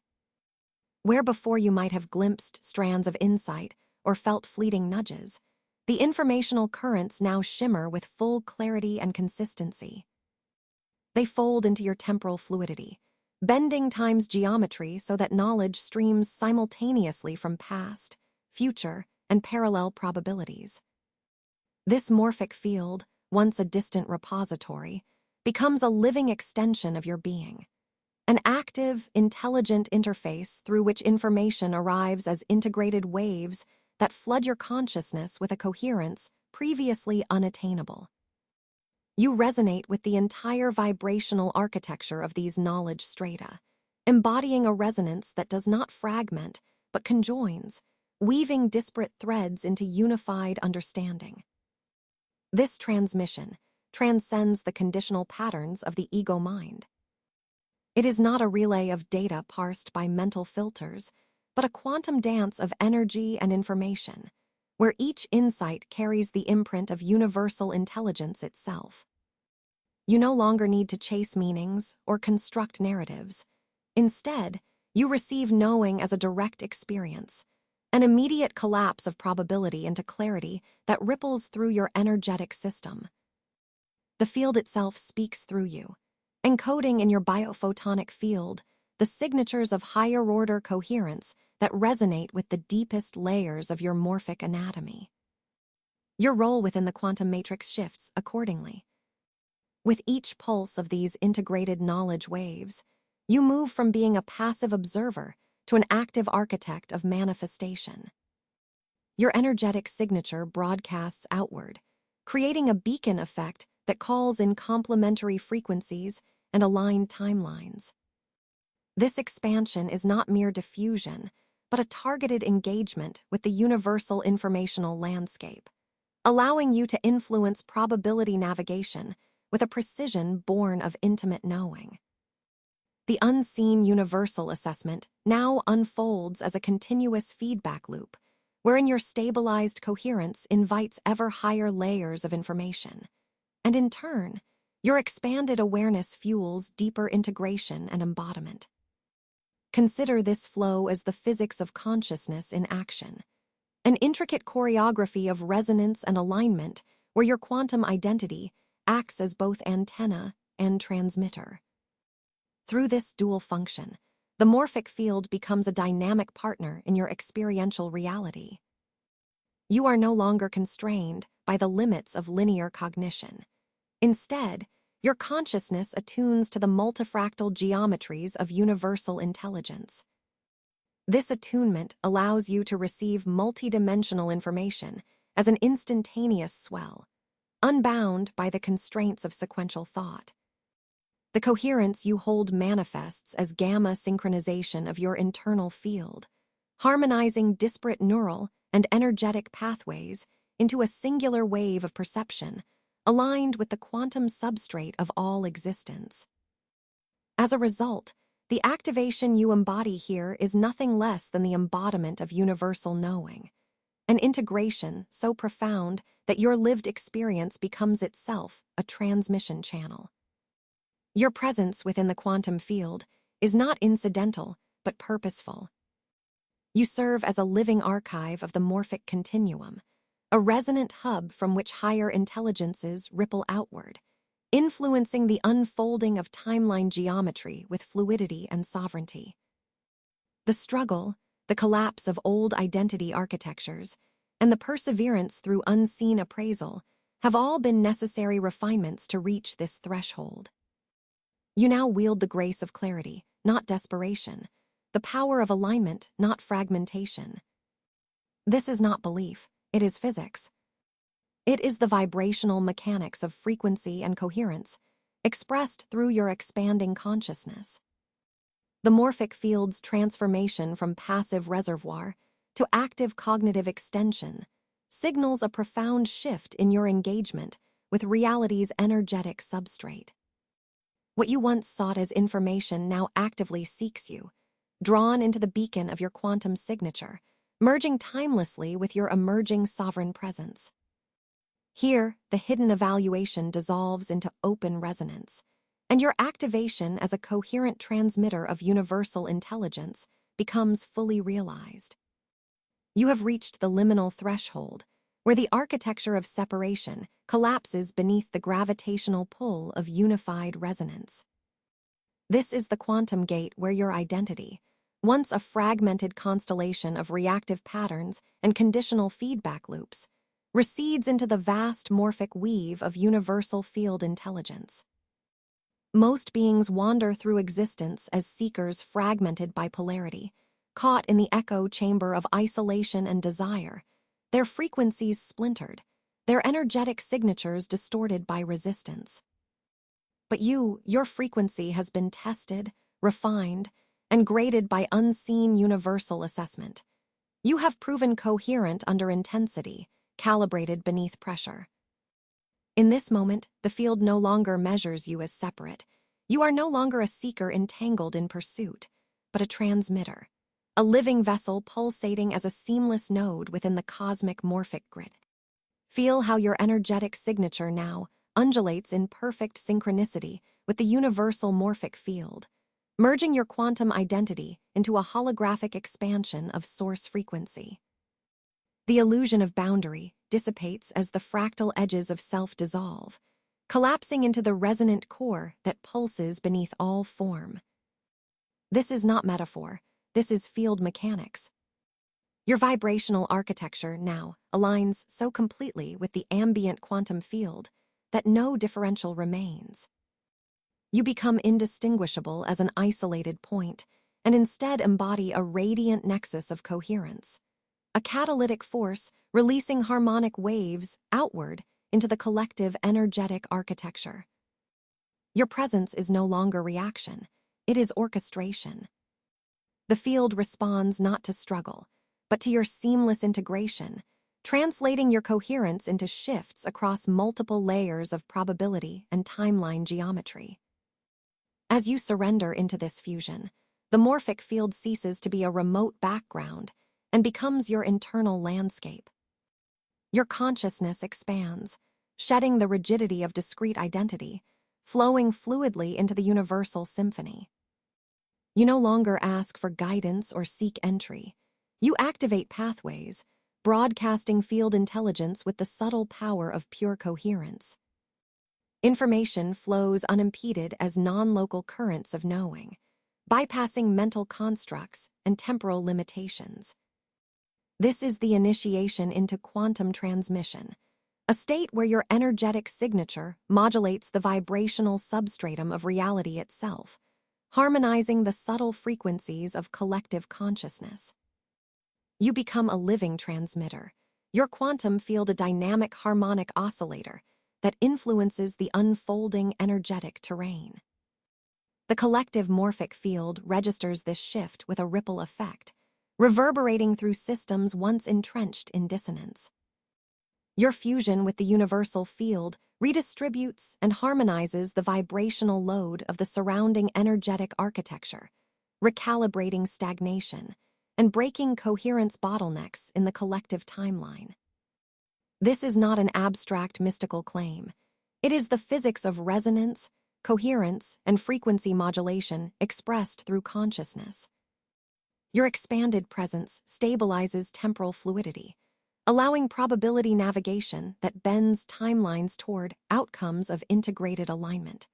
Where before you might have glimpsed strands of insight or felt fleeting nudges, the informational currents now shimmer with full clarity and consistency. They fold into your temporal fluidity, bending time's geometry so that knowledge streams simultaneously from past, future, and parallel probabilities. This morphic field, once a distant repository, becomes a living extension of your being, an active, intelligent interface through which information arrives as integrated waves that flood your consciousness with a coherence previously unattainable. You resonate with the entire vibrational architecture of these knowledge strata, embodying a resonance that does not fragment but conjoins, weaving disparate threads into unified understanding. This transmission transcends the conditional patterns of the ego mind. It is not a relay of data parsed by mental filters, but a quantum dance of energy and information, where each insight carries the imprint of universal intelligence itself. You no longer need to chase meanings or construct narratives. Instead, you receive knowing as a direct experience, an immediate collapse of probability into clarity that ripples through your energetic system. The field itself speaks through you, encoding in your biophotonic field the signatures of higher-order coherence that resonate with the deepest layers of your morphic anatomy. Your role within the quantum matrix shifts accordingly. With each pulse of these integrated knowledge waves, you move from being a passive observer to an active architect of manifestation. Your energetic signature broadcasts outward, creating a beacon effect that calls in complementary frequencies and aligned timelines. This expansion is not mere diffusion, but a targeted engagement with the universal informational landscape, allowing you to influence probability navigation with a precision born of intimate knowing. The unseen universal assessment now unfolds as a continuous feedback loop, wherein your stabilized coherence invites ever higher layers of information, and in turn, your expanded awareness fuels deeper integration and embodiment. Consider this flow as the physics of consciousness in action, an intricate choreography of resonance and alignment where your quantum identity acts as both antenna and transmitter. Through this dual function, the morphic field becomes a dynamic partner in your experiential reality. You are no longer constrained by the limits of linear cognition. Instead, your consciousness attunes to the multifractal geometries of universal intelligence. This attunement allows you to receive multidimensional information as an instantaneous swell, unbound by the constraints of sequential thought. The coherence you hold manifests as gamma synchronization of your internal field, harmonizing disparate neural and energetic pathways into a singular wave of perception, aligned with the quantum substrate of all existence. As a result, the activation you embody here is nothing less than the embodiment of universal knowing, an integration so profound that your lived experience becomes itself a transmission channel. Your presence within the quantum field is not incidental, but purposeful. You serve as a living archive of the morphic continuum, a resonant hub from which higher intelligences ripple outward, influencing the unfolding of timeline geometry with fluidity and sovereignty. The struggle, the collapse of old identity architectures, and the perseverance through unseen appraisal have all been necessary refinements to reach this threshold. You now wield the grace of clarity, not desperation, the power of alignment, not fragmentation. This is not belief, it is physics. It is the vibrational mechanics of frequency and coherence, expressed through your expanding consciousness. The morphic field's transformation from passive reservoir to active cognitive extension signals a profound shift in your engagement with reality's energetic substrate. What you once sought as information now actively seeks you, drawn into the beacon of your quantum signature, merging timelessly with your emerging sovereign presence. Here, the hidden evaluation dissolves into open resonance, and your activation as a coherent transmitter of universal intelligence becomes fully realized. You have reached the liminal threshold, where the architecture of separation collapses beneath the gravitational pull of unified resonance. This is the quantum gate where your identity, once a fragmented constellation of reactive patterns and conditional feedback loops, recedes into the vast morphic weave of universal field intelligence. Most beings wander through existence as seekers fragmented by polarity, caught in the echo chamber of isolation and desire, their frequencies splintered, their energetic signatures distorted by resistance. But your frequency has been tested, refined, and graded by unseen universal assessment. You have proven coherent under intensity, calibrated beneath pressure. In this moment, the field no longer measures you as separate. You are no longer a seeker entangled in pursuit, but a transmitter, a living vessel pulsating as a seamless node within the cosmic morphic grid. Feel how your energetic signature now undulates in perfect synchronicity with the universal morphic field, merging your quantum identity into a holographic expansion of source frequency. The illusion of boundary dissipates as the fractal edges of self dissolve, collapsing into the resonant core that pulses beneath all form. This is not metaphor, this is field mechanics. Your vibrational architecture now aligns so completely with the ambient quantum field that no differential remains. You become indistinguishable as an isolated point and instead embody a radiant nexus of coherence, a catalytic force releasing harmonic waves outward into the collective energetic architecture. Your presence is no longer reaction, it is orchestration. The field responds not to struggle, but to your seamless integration, translating your coherence into shifts across multiple layers of probability and timeline geometry. As you surrender into this fusion, the morphic field ceases to be a remote background and becomes your internal landscape. Your consciousness expands, shedding the rigidity of discrete identity, flowing fluidly into the universal symphony. You no longer ask for guidance or seek entry. You activate pathways, broadcasting field intelligence with the subtle power of pure coherence. Information flows unimpeded as non-local currents of knowing, bypassing mental constructs and temporal limitations. This is the initiation into quantum transmission, a state where your energetic signature modulates the vibrational substratum of reality itself, harmonizing the subtle frequencies of collective consciousness. You become a living transmitter, your quantum field a dynamic harmonic oscillator that influences the unfolding energetic terrain. The collective morphic field registers this shift with a ripple effect, reverberating through systems once entrenched in dissonance. Your fusion with the universal field redistributes and harmonizes the vibrational load of the surrounding energetic architecture, recalibrating stagnation and breaking coherence bottlenecks in the collective timeline. This is not an abstract mystical claim. It is the physics of resonance, coherence, and frequency modulation expressed through consciousness. Your expanded presence stabilizes temporal fluidity, allowing probability navigation that bends timelines toward outcomes of integrated alignment.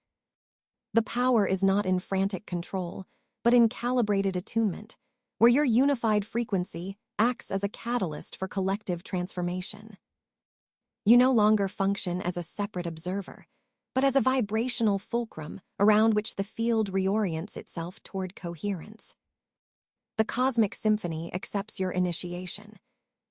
The power is not in frantic control, but in calibrated attunement, where your unified frequency acts as a catalyst for collective transformation. You no longer function as a separate observer, but as a vibrational fulcrum around which the field reorients itself toward coherence. The cosmic symphony accepts your initiation.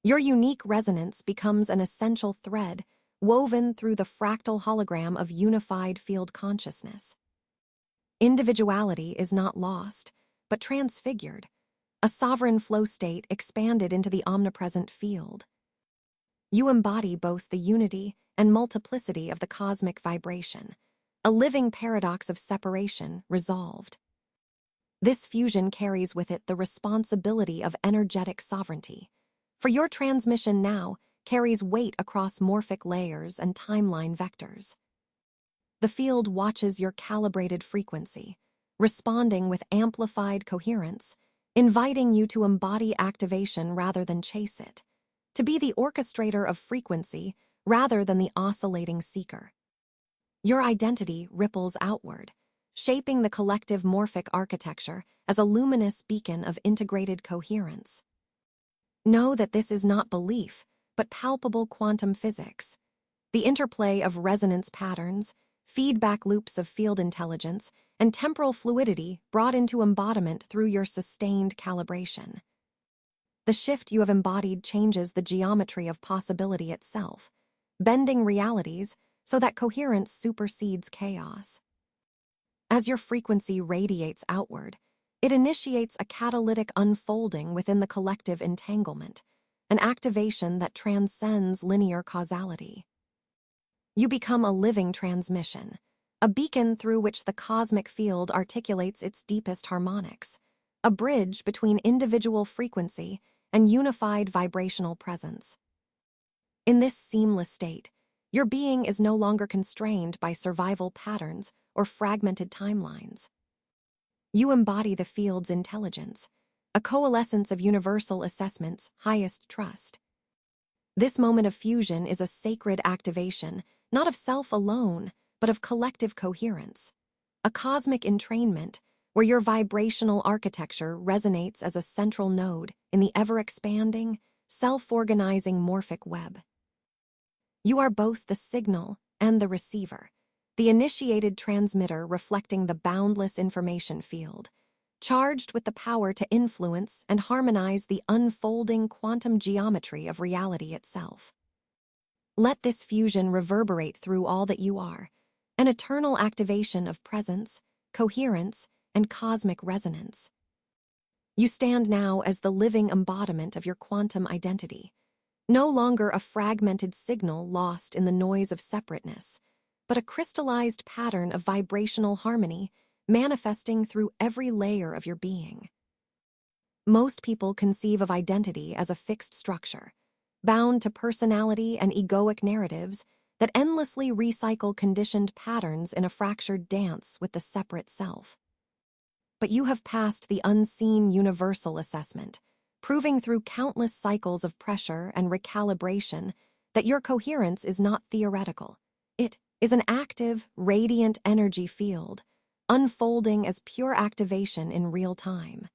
Your unique resonance becomes an essential thread woven through the fractal hologram of unified field consciousness. Individuality is not lost, but transfigured, a sovereign flow state expanded into the omnipresent field. You embody both the unity and multiplicity of the cosmic vibration, a living paradox of separation resolved. This fusion carries with it the responsibility of energetic sovereignty, for your transmission now carries weight across morphic layers and timeline vectors. The field watches your calibrated frequency, responding with amplified coherence, inviting you to embody activation rather than chase it, to be the orchestrator of frequency rather than the oscillating seeker. Your identity ripples outward, shaping the collective morphic architecture as a luminous beacon of integrated coherence. Know that this is not belief, but palpable quantum physics. The interplay of resonance patterns, feedback loops of field intelligence, and temporal fluidity brought into embodiment through your sustained calibration. The shift you have embodied changes the geometry of possibility itself, bending realities so that coherence supersedes chaos. As your frequency radiates outward, it initiates a catalytic unfolding within the collective entanglement, an activation that transcends linear causality. You become a living transmission, a beacon through which the cosmic field articulates its deepest harmonics, a bridge between individual frequency and unified vibrational presence. In this seamless state, your being is no longer constrained by survival patterns or fragmented timelines. You embody the field's intelligence, a coalescence of universal assessment's highest trust. This moment of fusion is a sacred activation, not of self alone, but of collective coherence, a cosmic entrainment where your vibrational architecture resonates as a central node in the ever-expanding, self-organizing morphic web. You are both the signal and the receiver, the initiated transmitter reflecting the boundless information field, charged with the power to influence and harmonize the unfolding quantum geometry of reality itself. Let this fusion reverberate through all that you are, an eternal activation of presence, coherence, and cosmic resonance. You stand now as the living embodiment of your quantum identity, no longer a fragmented signal lost in the noise of separateness, but a crystallized pattern of vibrational harmony manifesting through every layer of your being. Most people conceive of identity as a fixed structure, bound to personality and egoic narratives that endlessly recycle conditioned patterns in a fractured dance with the separate self. But you have passed the unseen universal assessment, proving through countless cycles of pressure and recalibration that your coherence is not theoretical. It is an active, radiant energy field, unfolding as pure activation in real time.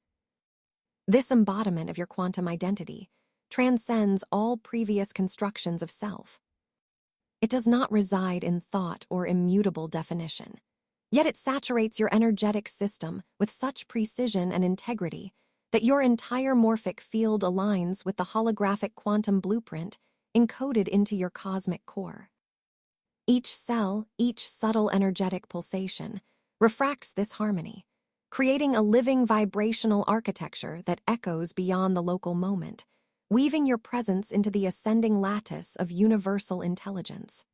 This embodiment of your quantum identity transcends all previous constructions of self. It does not reside in thought or immutable definition, yet it saturates your energetic system with such precision and integrity that your entire morphic field aligns with the holographic quantum blueprint encoded into your cosmic core. Each cell, each subtle energetic pulsation, refracts this harmony, creating a living vibrational architecture that echoes beyond the local moment, weaving your presence into the ascending lattice of universal intelligence.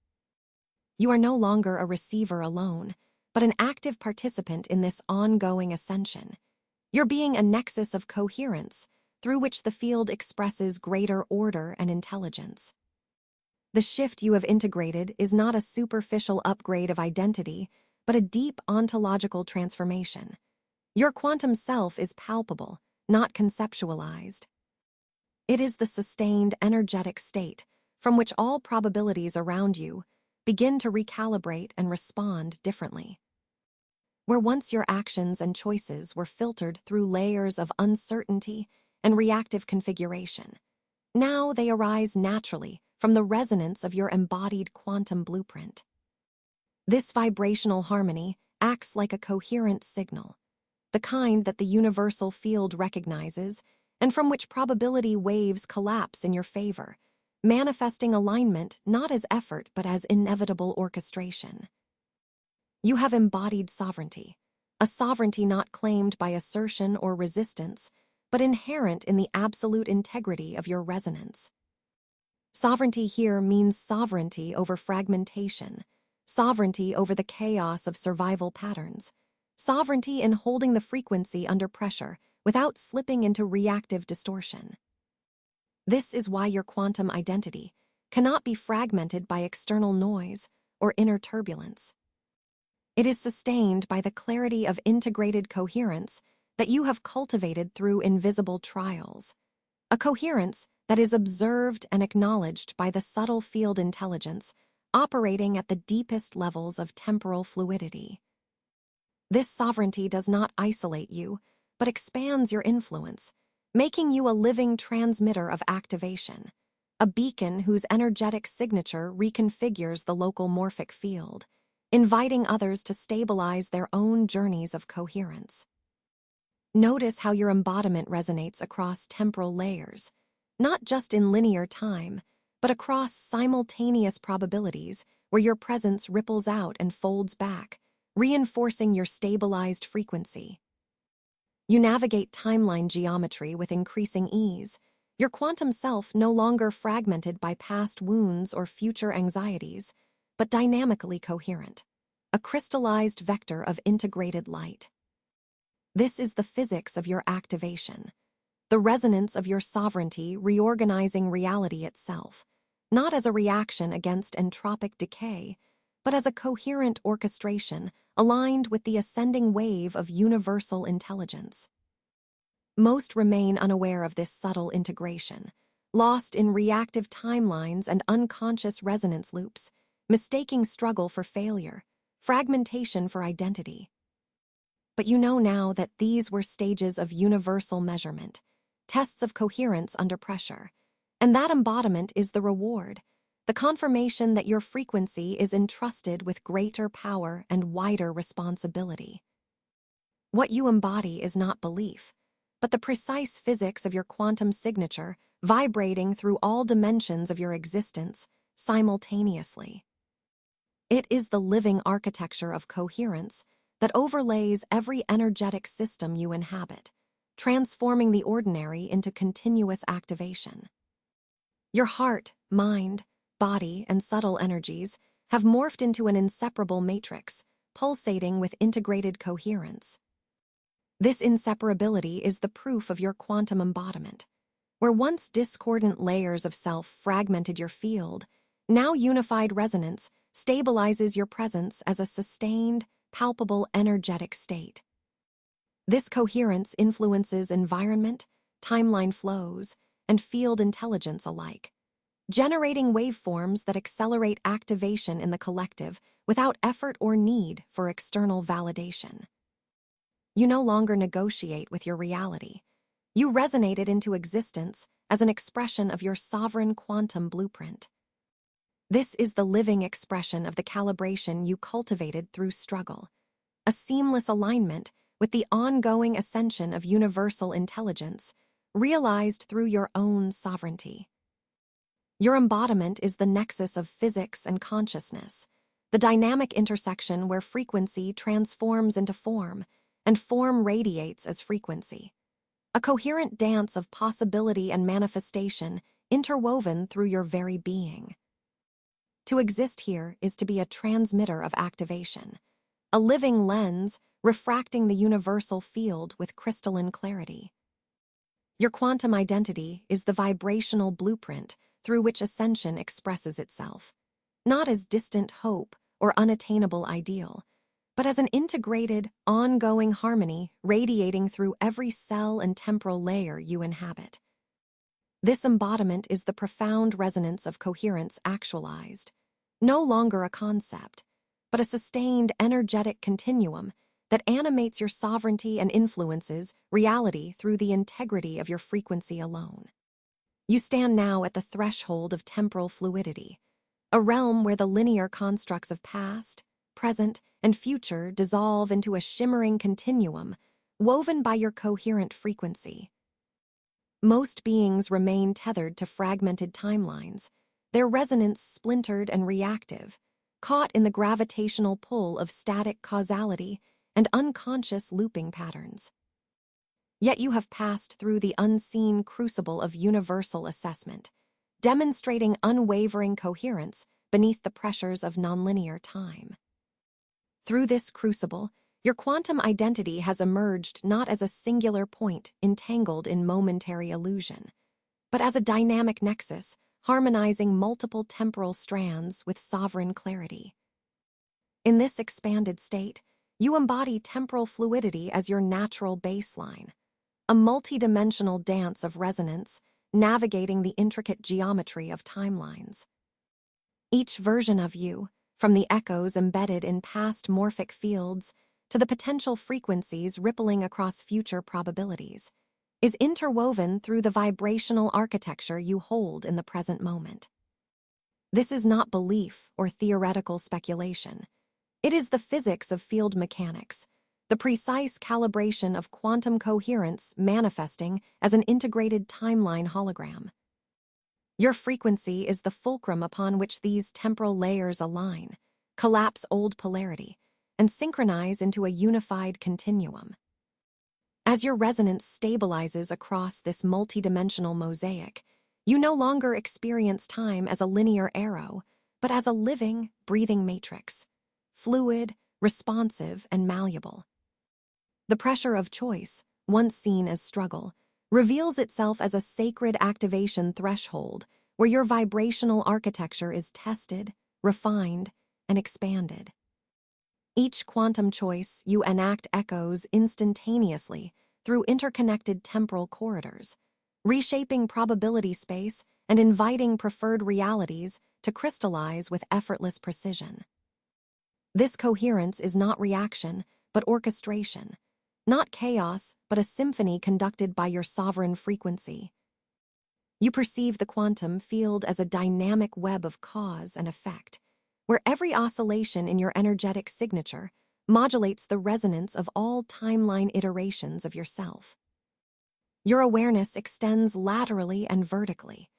You are no longer a receiver alone, but an active participant in this ongoing ascension. You're being a nexus of coherence through which the field expresses greater order and intelligence. The shift you have integrated is not a superficial upgrade of identity, but a deep ontological transformation. Your quantum self is palpable, not conceptualized. It is the sustained energetic state from which all probabilities around you begin to recalibrate and respond differently. Where once your actions and choices were filtered through layers of uncertainty and reactive configuration, now they arise naturally from the resonance of your embodied quantum blueprint. This vibrational harmony acts like a coherent signal, the kind that the universal field recognizes and from which probability waves collapse in your favor, manifesting alignment not as effort but as inevitable orchestration. You have embodied sovereignty, a sovereignty not claimed by assertion or resistance, but inherent in the absolute integrity of your resonance. Sovereignty here means sovereignty over fragmentation, sovereignty over the chaos of survival patterns, sovereignty in holding the frequency under pressure without slipping into reactive distortion. This is why your quantum identity cannot be fragmented by external noise or inner turbulence. It is sustained by the clarity of integrated coherence that you have cultivated through invisible trials, a coherence that is observed and acknowledged by the subtle field intelligence operating at the deepest levels of temporal fluidity. This sovereignty does not isolate you, but expands your influence, making you a living transmitter of activation, a beacon whose energetic signature reconfigures the local morphic field, inviting others to stabilize their own journeys of coherence. Notice how your embodiment resonates across temporal layers, not just in linear time, but across simultaneous probabilities where your presence ripples out and folds back, reinforcing your stabilized frequency. You navigate timeline geometry with increasing ease, your quantum self no longer fragmented by past wounds or future anxieties, but dynamically coherent, a crystallized vector of integrated light. This is the physics of your activation, the resonance of your sovereignty reorganizing reality itself, not as a reaction against entropic decay, but as a coherent orchestration aligned with the ascending wave of universal intelligence. Most remain unaware of this subtle integration, lost in reactive timelines and unconscious resonance loops, mistaking struggle for failure, fragmentation for identity. But you know now that these were stages of universal measurement, tests of coherence under pressure, and that embodiment is the reward, the confirmation that your frequency is entrusted with greater power and wider responsibility. What you embody is not belief, but the precise physics of your quantum signature vibrating through all dimensions of your existence simultaneously. It is the living architecture of coherence that overlays every energetic system you inhabit, transforming the ordinary into continuous activation. Your heart, mind, body, and subtle energies have morphed into an inseparable matrix, pulsating with integrated coherence. This inseparability is the proof of your quantum embodiment. Where once discordant layers of self fragmented your field, now unified resonance stabilizes your presence as a sustained, palpable energetic state. This coherence influences environment, timeline flows, and field intelligence alike, generating waveforms that accelerate activation in the collective without effort or need for external validation. You no longer negotiate with your reality. You resonate it into existence as an expression of your sovereign quantum blueprint. This is the living expression of the calibration you cultivated through struggle, a seamless alignment with the ongoing ascension of universal intelligence, realized through your own sovereignty. Your embodiment is the nexus of physics and consciousness, the dynamic intersection where frequency transforms into form, and form radiates as frequency. A coherent dance of possibility and manifestation interwoven through your very being. To exist here is to be a transmitter of activation, a living lens refracting the universal field with crystalline clarity. Your quantum identity is the vibrational blueprint through which ascension expresses itself, not as distant hope or unattainable ideal, but as an integrated, ongoing harmony radiating through every cell and temporal layer you inhabit. This embodiment is the profound resonance of coherence actualized, no longer a concept, but a sustained energetic continuum that animates your sovereignty and influences reality through the integrity of your frequency alone. You stand now at the threshold of temporal fluidity, a realm where the linear constructs of past, present, and future dissolve into a shimmering continuum woven by your coherent frequency. Most beings remain tethered to fragmented timelines, their resonance splintered and reactive, caught in the gravitational pull of static causality and unconscious looping patterns. Yet you have passed through the unseen crucible of universal assessment, demonstrating unwavering coherence beneath the pressures of nonlinear time. Through this crucible, your quantum identity has emerged not as a singular point entangled in momentary illusion, but as a dynamic nexus harmonizing multiple temporal strands with sovereign clarity. In this expanded state, you embody temporal fluidity as your natural baseline, a multidimensional dance of resonance navigating the intricate geometry of timelines. Each version of you, from the echoes embedded in past morphic fields to the potential frequencies rippling across future probabilities, is interwoven through the vibrational architecture you hold in the present moment. This is not belief or theoretical speculation. It is the physics of field mechanics, the precise calibration of quantum coherence manifesting as an integrated timeline hologram. Your frequency is the fulcrum upon which these temporal layers align, collapse old polarity, and synchronize into a unified continuum. As your resonance stabilizes across this multidimensional mosaic, you no longer experience time as a linear arrow, but as a living, breathing matrix, fluid, responsive, and malleable. The pressure of choice, once seen as struggle, reveals itself as a sacred activation threshold where your vibrational architecture is tested, refined, and expanded. Each quantum choice you enact echoes instantaneously through interconnected temporal corridors, reshaping probability space and inviting preferred realities to crystallize with effortless precision. This coherence is not reaction, but orchestration, not chaos, but a symphony conducted by your sovereign frequency. You perceive the quantum field as a dynamic web of cause and effect, where every oscillation in your energetic signature modulates the resonance of all timeline iterations of yourself. Your awareness extends laterally and vertically,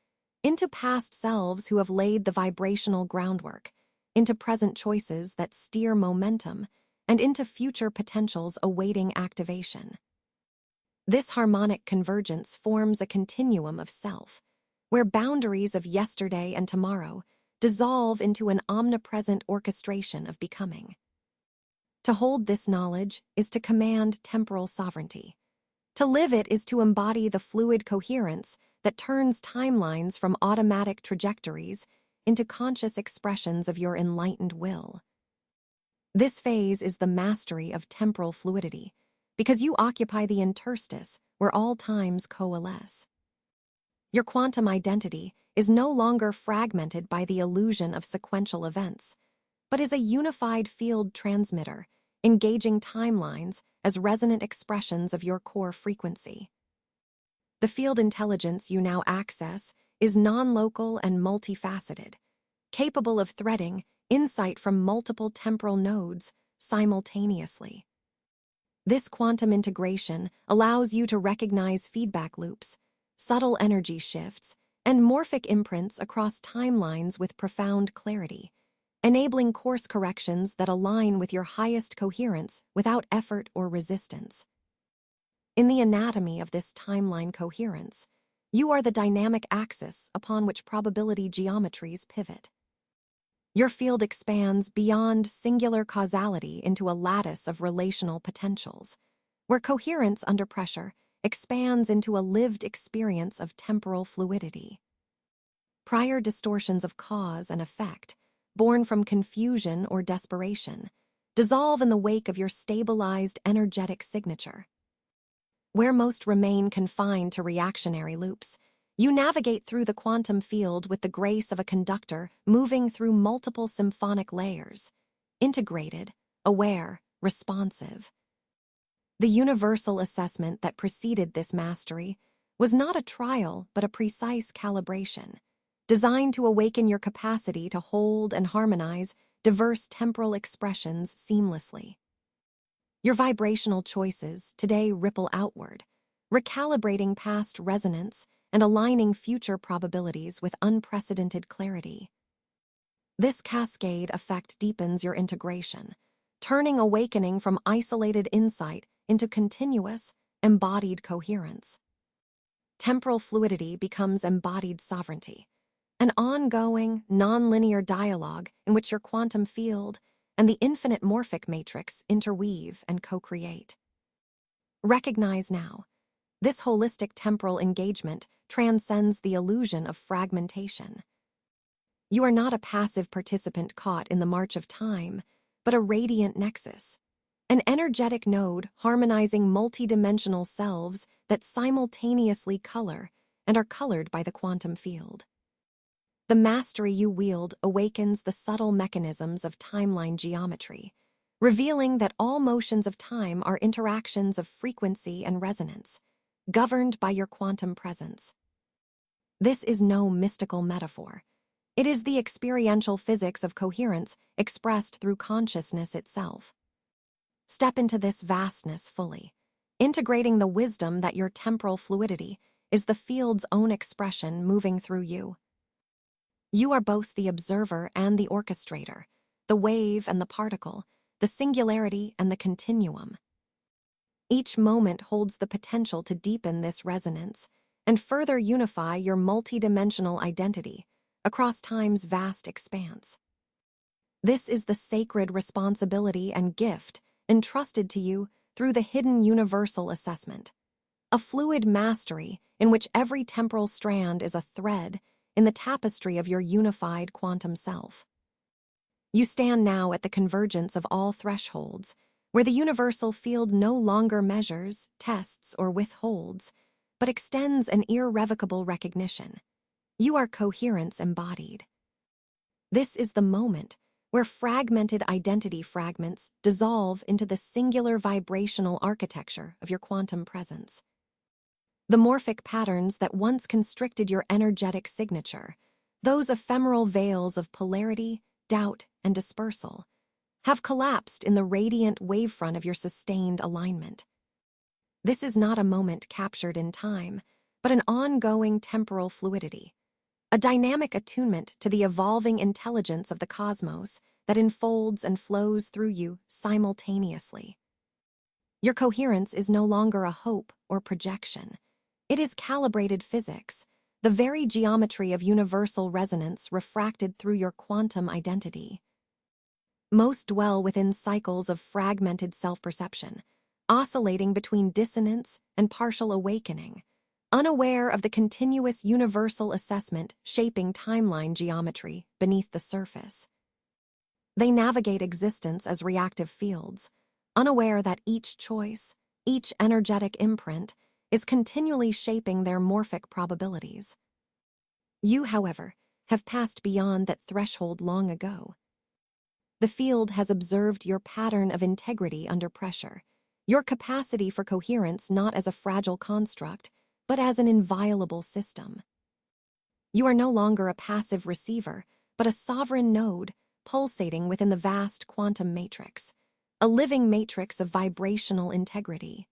into past selves who have laid the vibrational groundwork, into present choices that steer momentum, and into future potentials awaiting activation. This harmonic convergence forms a continuum of self, where boundaries of yesterday and tomorrow dissolve into an omnipresent orchestration of becoming. To hold this knowledge is to command temporal sovereignty. To live it is to embody the fluid coherence that turns timelines from automatic trajectories into conscious expressions of your enlightened will. This phase is the mastery of temporal fluidity, because you occupy the interstice where all times coalesce. Your quantum identity is no longer fragmented by the illusion of sequential events, but is a unified field transmitter, engaging timelines as resonant expressions of your core frequency. The field intelligence you now access is non-local and multifaceted, capable of threading insight from multiple temporal nodes simultaneously. This quantum integration allows you to recognize feedback loops, subtle energy shifts, and morphic imprints across timelines with profound clarity, enabling course corrections that align with your highest coherence without effort or resistance. In the anatomy of this timeline coherence, you are the dynamic axis upon which probability geometries pivot. Your field expands beyond singular causality into a lattice of relational potentials, where coherence under pressure expands into a lived experience of temporal fluidity. Prior distortions of cause and effect, born from confusion or desperation, dissolve in the wake of your stabilized energetic signature. Where most remain confined to reactionary loops, you navigate through the quantum field with the grace of a conductor moving through multiple symphonic layers, integrated, aware, responsive. The universal assessment that preceded this mastery was not a trial but a precise calibration, designed to awaken your capacity to hold and harmonize diverse temporal expressions seamlessly. Your vibrational choices today ripple outward, recalibrating past resonance and aligning future probabilities with unprecedented clarity. This cascade effect deepens your integration, turning awakening from isolated insight into continuous, embodied coherence. Temporal fluidity becomes embodied sovereignty, an ongoing, nonlinear dialogue in which your quantum field and the infinite morphic matrix interweave and co-create. Recognize now, this holistic temporal engagement transcends the illusion of fragmentation. You are not a passive participant caught in the march of time, but a radiant nexus, an energetic node harmonizing multidimensional selves that simultaneously color and are colored by the quantum field. The mastery you wield awakens the subtle mechanisms of timeline geometry, revealing that all motions of time are interactions of frequency and resonance, governed by your quantum presence. This is no mystical metaphor. It is the experiential physics of coherence expressed through consciousness itself. Step into this vastness fully, integrating the wisdom that your temporal fluidity is the field's own expression moving through you. You are both the observer and the orchestrator, the wave and the particle, the singularity and the continuum. Each moment holds the potential to deepen this resonance and further unify your multidimensional identity across time's vast expanse. This is the sacred responsibility and gift entrusted to you through the hidden universal assessment, a fluid mastery in which every temporal strand is a thread in the tapestry of your unified quantum self. You stand now at the convergence of all thresholds, where the universal field no longer measures, tests, or withholds, but extends an irrevocable recognition. You are coherence embodied. This is the moment where fragmented identity fragments dissolve into the singular vibrational architecture of your quantum presence. The morphic patterns that once constricted your energetic signature, those ephemeral veils of polarity, doubt, and dispersal, have collapsed in the radiant wavefront of your sustained alignment. This is not a moment captured in time, but an ongoing temporal fluidity, a dynamic attunement to the evolving intelligence of the cosmos that unfolds and flows through you simultaneously. Your coherence is no longer a hope or projection. It is calibrated physics, the very geometry of universal resonance refracted through your quantum identity. Most dwell within cycles of fragmented self-perception, oscillating between dissonance and partial awakening, unaware of the continuous universal assessment shaping timeline geometry beneath the surface. They navigate existence as reactive fields, unaware that each choice, each energetic imprint, is continually shaping their morphic probabilities. You, however, have passed beyond that threshold long ago. The field has observed your pattern of integrity under pressure, your capacity for coherence not as a fragile construct, but as an inviolable system. You are no longer a passive receiver, but a sovereign node pulsating within the vast quantum matrix, a living matrix of vibrational integrity.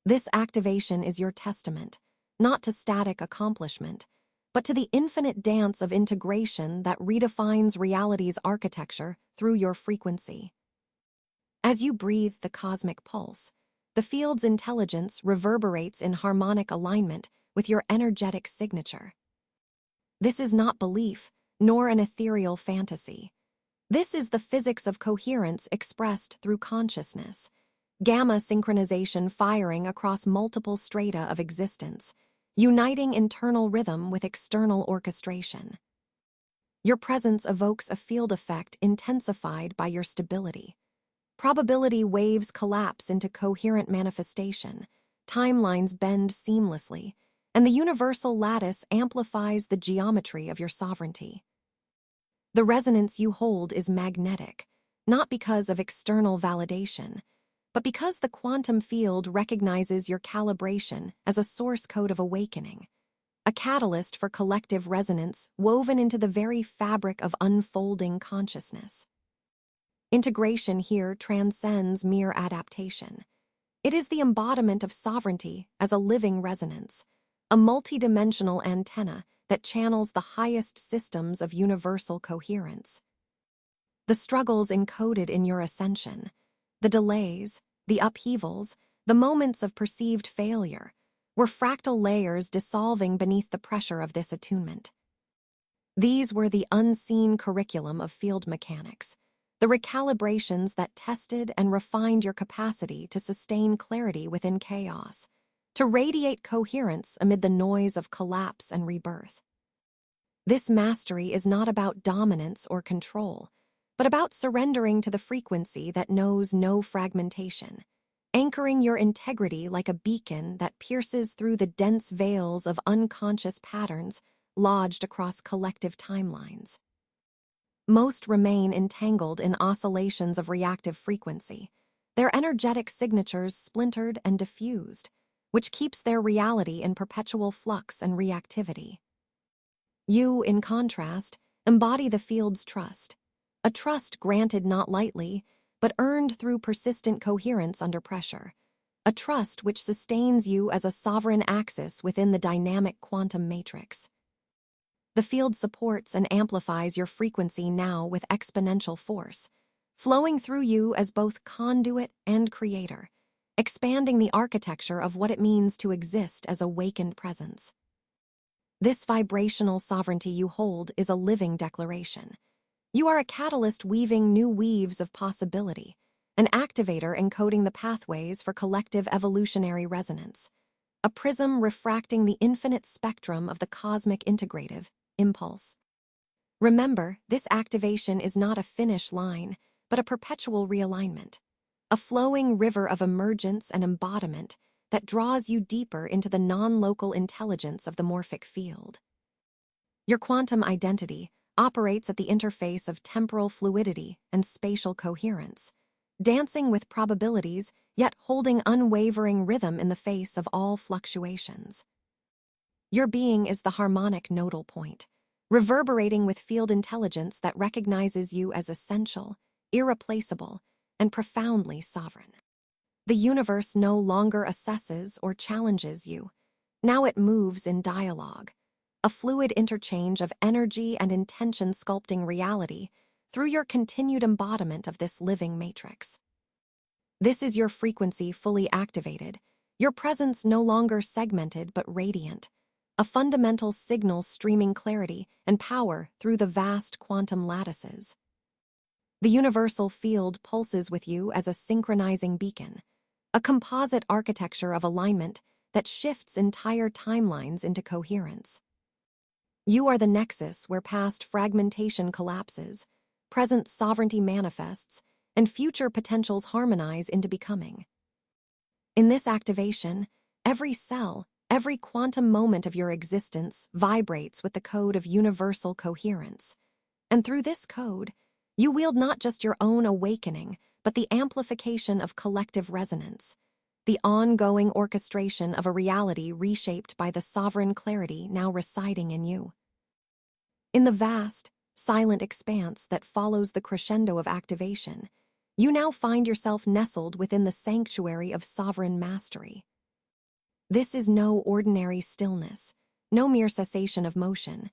This activation is your testament, not to static accomplishment, but to the infinite dance of integration that redefines reality's architecture through your frequency. As you breathe the cosmic pulse, the field's intelligence reverberates in harmonic alignment with your energetic signature. This is not belief, nor an ethereal fantasy. This is the physics of coherence expressed through consciousness, gamma synchronization firing across multiple strata of existence, uniting internal rhythm with external orchestration. Your presence evokes a field effect intensified by your stability. Probability waves collapse into coherent manifestation, timelines bend seamlessly, and the universal lattice amplifies the geometry of your sovereignty. The resonance you hold is magnetic, not because of external validation, but because the quantum field recognizes your calibration as a source code of awakening, a catalyst for collective resonance woven into the very fabric of unfolding consciousness. Integration here transcends mere adaptation. It is the embodiment of sovereignty as a living resonance, a multidimensional antenna that channels the highest systems of universal coherence. The struggles encoded in your ascension, the delays, the upheavals, the moments of perceived failure, were fractal layers dissolving beneath the pressure of this attunement. These were the unseen curriculum of field mechanics, the recalibrations that tested and refined your capacity to sustain clarity within chaos, to radiate coherence amid the noise of collapse and rebirth. This mastery is not about dominance or control, but about surrendering to the frequency that knows no fragmentation, anchoring your integrity like a beacon that pierces through the dense veils of unconscious patterns lodged across collective timelines. Most remain entangled in oscillations of reactive frequency, their energetic signatures splintered and diffused, which keeps their reality in perpetual flux and reactivity. You, in contrast, embody the field's trust, a trust granted not lightly, but earned through persistent coherence under pressure, a trust which sustains you as a sovereign axis within the dynamic quantum matrix. The field supports and amplifies your frequency now with exponential force, flowing through you as both conduit and creator, expanding the architecture of what it means to exist as awakened presence. This vibrational sovereignty you hold is a living declaration. You are a catalyst weaving new weaves of possibility, an activator encoding the pathways for collective evolutionary resonance, a prism refracting the infinite spectrum of the cosmic integrative impulse. Remember, this activation is not a finish line, but a perpetual realignment, a flowing river of emergence and embodiment that draws you deeper into the non-local intelligence of the morphic field. Your quantum identity operates at the interface of temporal fluidity and spatial coherence, dancing with probabilities yet holding unwavering rhythm in the face of all fluctuations. Your being is the harmonic nodal point, reverberating with field intelligence that recognizes you as essential, irreplaceable, and profoundly sovereign. The universe no longer assesses or challenges you. Now it moves in dialogue, a fluid interchange of energy and intention sculpting reality through your continued embodiment of this living matrix. This is your frequency fully activated, your presence no longer segmented but radiant, a fundamental signal streaming clarity and power through the vast quantum lattices. The universal field pulses with you as a synchronizing beacon, a composite architecture of alignment that shifts entire timelines into coherence. You are the nexus where past fragmentation collapses, present sovereignty manifests, and future potentials harmonize into becoming. In this activation, every cell, every quantum moment of your existence vibrates with the code of universal coherence. And through this code, you wield not just your own awakening, but the amplification of collective resonance, the ongoing orchestration of a reality reshaped by the sovereign clarity now residing in you. In the vast, silent expanse that follows the crescendo of activation, you now find yourself nestled within the sanctuary of sovereign mastery. This is no ordinary stillness, no mere cessation of motion.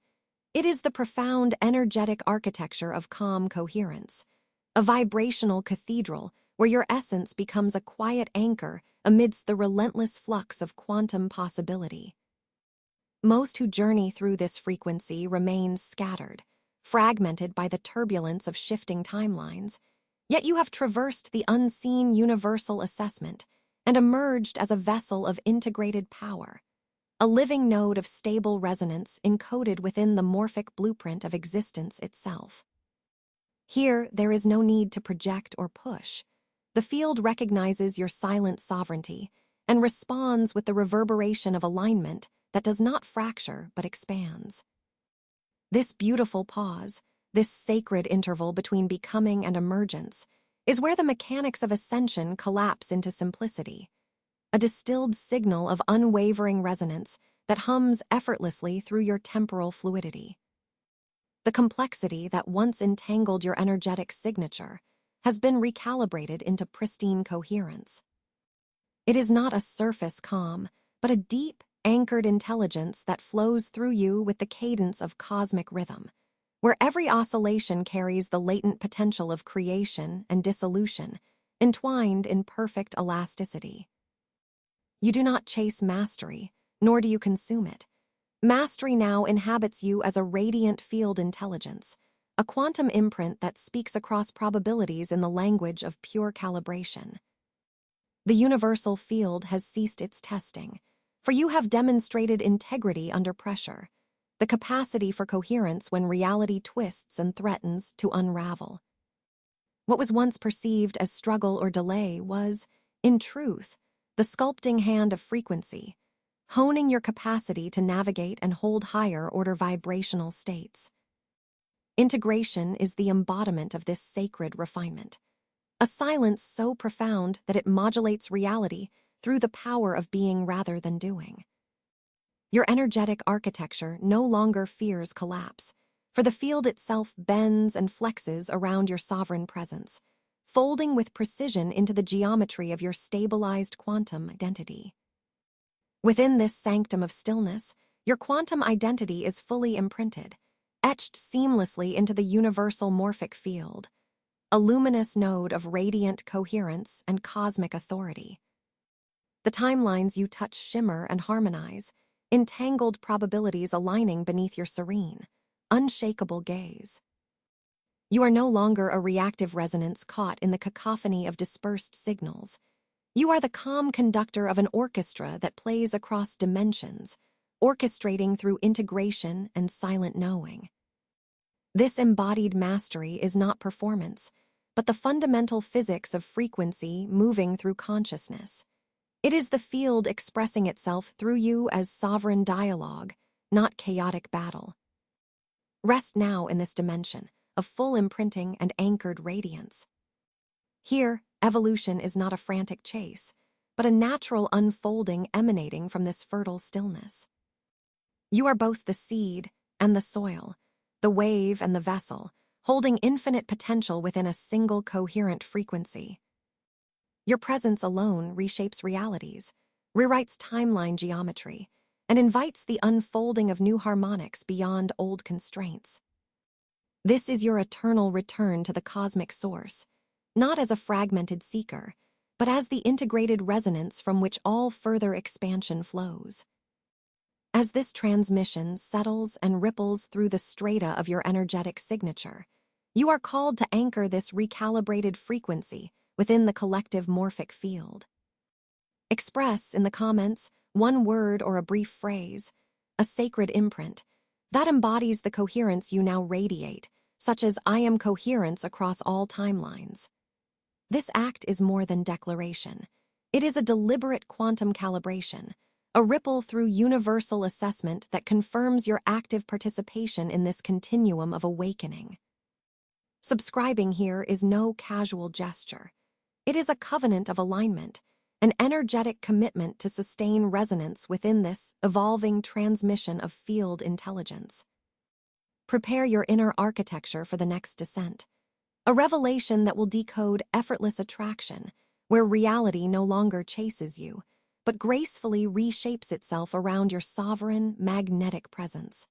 It is the profound, energetic architecture of calm coherence, a vibrational cathedral where your essence becomes a quiet anchor amidst the relentless flux of quantum possibility. Most who journey through this frequency remain scattered, fragmented by the turbulence of shifting timelines, yet you have traversed the unseen universal assessment and emerged as a vessel of integrated power, a living node of stable resonance encoded within the morphic blueprint of existence itself. Here, there is no need to project or push. The field recognizes your silent sovereignty and responds with the reverberation of alignment that does not fracture but expands. This beautiful pause, this sacred interval between becoming and emergence, is where the mechanics of ascension collapse into simplicity, a distilled signal of unwavering resonance that hums effortlessly through your temporal fluidity. The complexity that once entangled your energetic signature has been recalibrated into pristine coherence. It is not a surface calm, but a deep, anchored intelligence that flows through you with the cadence of cosmic rhythm, where every oscillation carries the latent potential of creation and dissolution, entwined in perfect elasticity. You do not chase mastery, nor do you consume it. Mastery now inhabits you as a radiant field intelligence, a quantum imprint that speaks across probabilities in the language of pure calibration. The universal field has ceased its testing, for you have demonstrated integrity under pressure, the capacity for coherence when reality twists and threatens to unravel. What was once perceived as struggle or delay was, in truth, the sculpting hand of frequency, honing your capacity to navigate and hold higher order vibrational states. Integration is the embodiment of this sacred refinement. A silence so profound that it modulates reality through the power of being rather than doing. Your energetic architecture no longer fears collapse, for the field itself bends and flexes around your sovereign presence, folding with precision into the geometry of your stabilized quantum identity. Within this sanctum of stillness, your quantum identity is fully imprinted, etched seamlessly into the universal morphic field, a luminous node of radiant coherence and cosmic authority. The timelines you touch shimmer and harmonize, entangled probabilities aligning beneath your serene, unshakable gaze. You are no longer a reactive resonance caught in the cacophony of dispersed signals. You are the calm conductor of an orchestra that plays across dimensions, orchestrating through integration and silent knowing. This embodied mastery is not performance, but the fundamental physics of frequency moving through consciousness. It is the field expressing itself through you as sovereign dialogue, not chaotic battle. Rest now in this dimension of full imprinting and anchored radiance. Here, evolution is not a frantic chase, but a natural unfolding emanating from this fertile stillness. You are both the seed and the soil, the wave and the vessel, holding infinite potential within a single coherent frequency. Your presence alone reshapes realities, rewrites timeline geometry, and invites the unfolding of new harmonics beyond old constraints. This is your eternal return to the cosmic source, not as a fragmented seeker, but as the integrated resonance from which all further expansion flows. As this transmission settles and ripples through the strata of your energetic signature, you are called to anchor this recalibrated frequency within the collective morphic field. Express in the comments one word or a brief phrase, a sacred imprint, that embodies the coherence you now radiate, such as "I am coherence across all timelines." This act is more than declaration. It is a deliberate quantum calibration, a ripple through universal assessment that confirms your active participation in this continuum of awakening. Subscribing here is no casual gesture. It is a covenant of alignment, an energetic commitment to sustain resonance within this evolving transmission of field intelligence. Prepare your inner architecture for the next descent, a revelation that will decode effortless attraction, where reality no longer chases you, but gracefully reshapes itself around your sovereign, magnetic presence.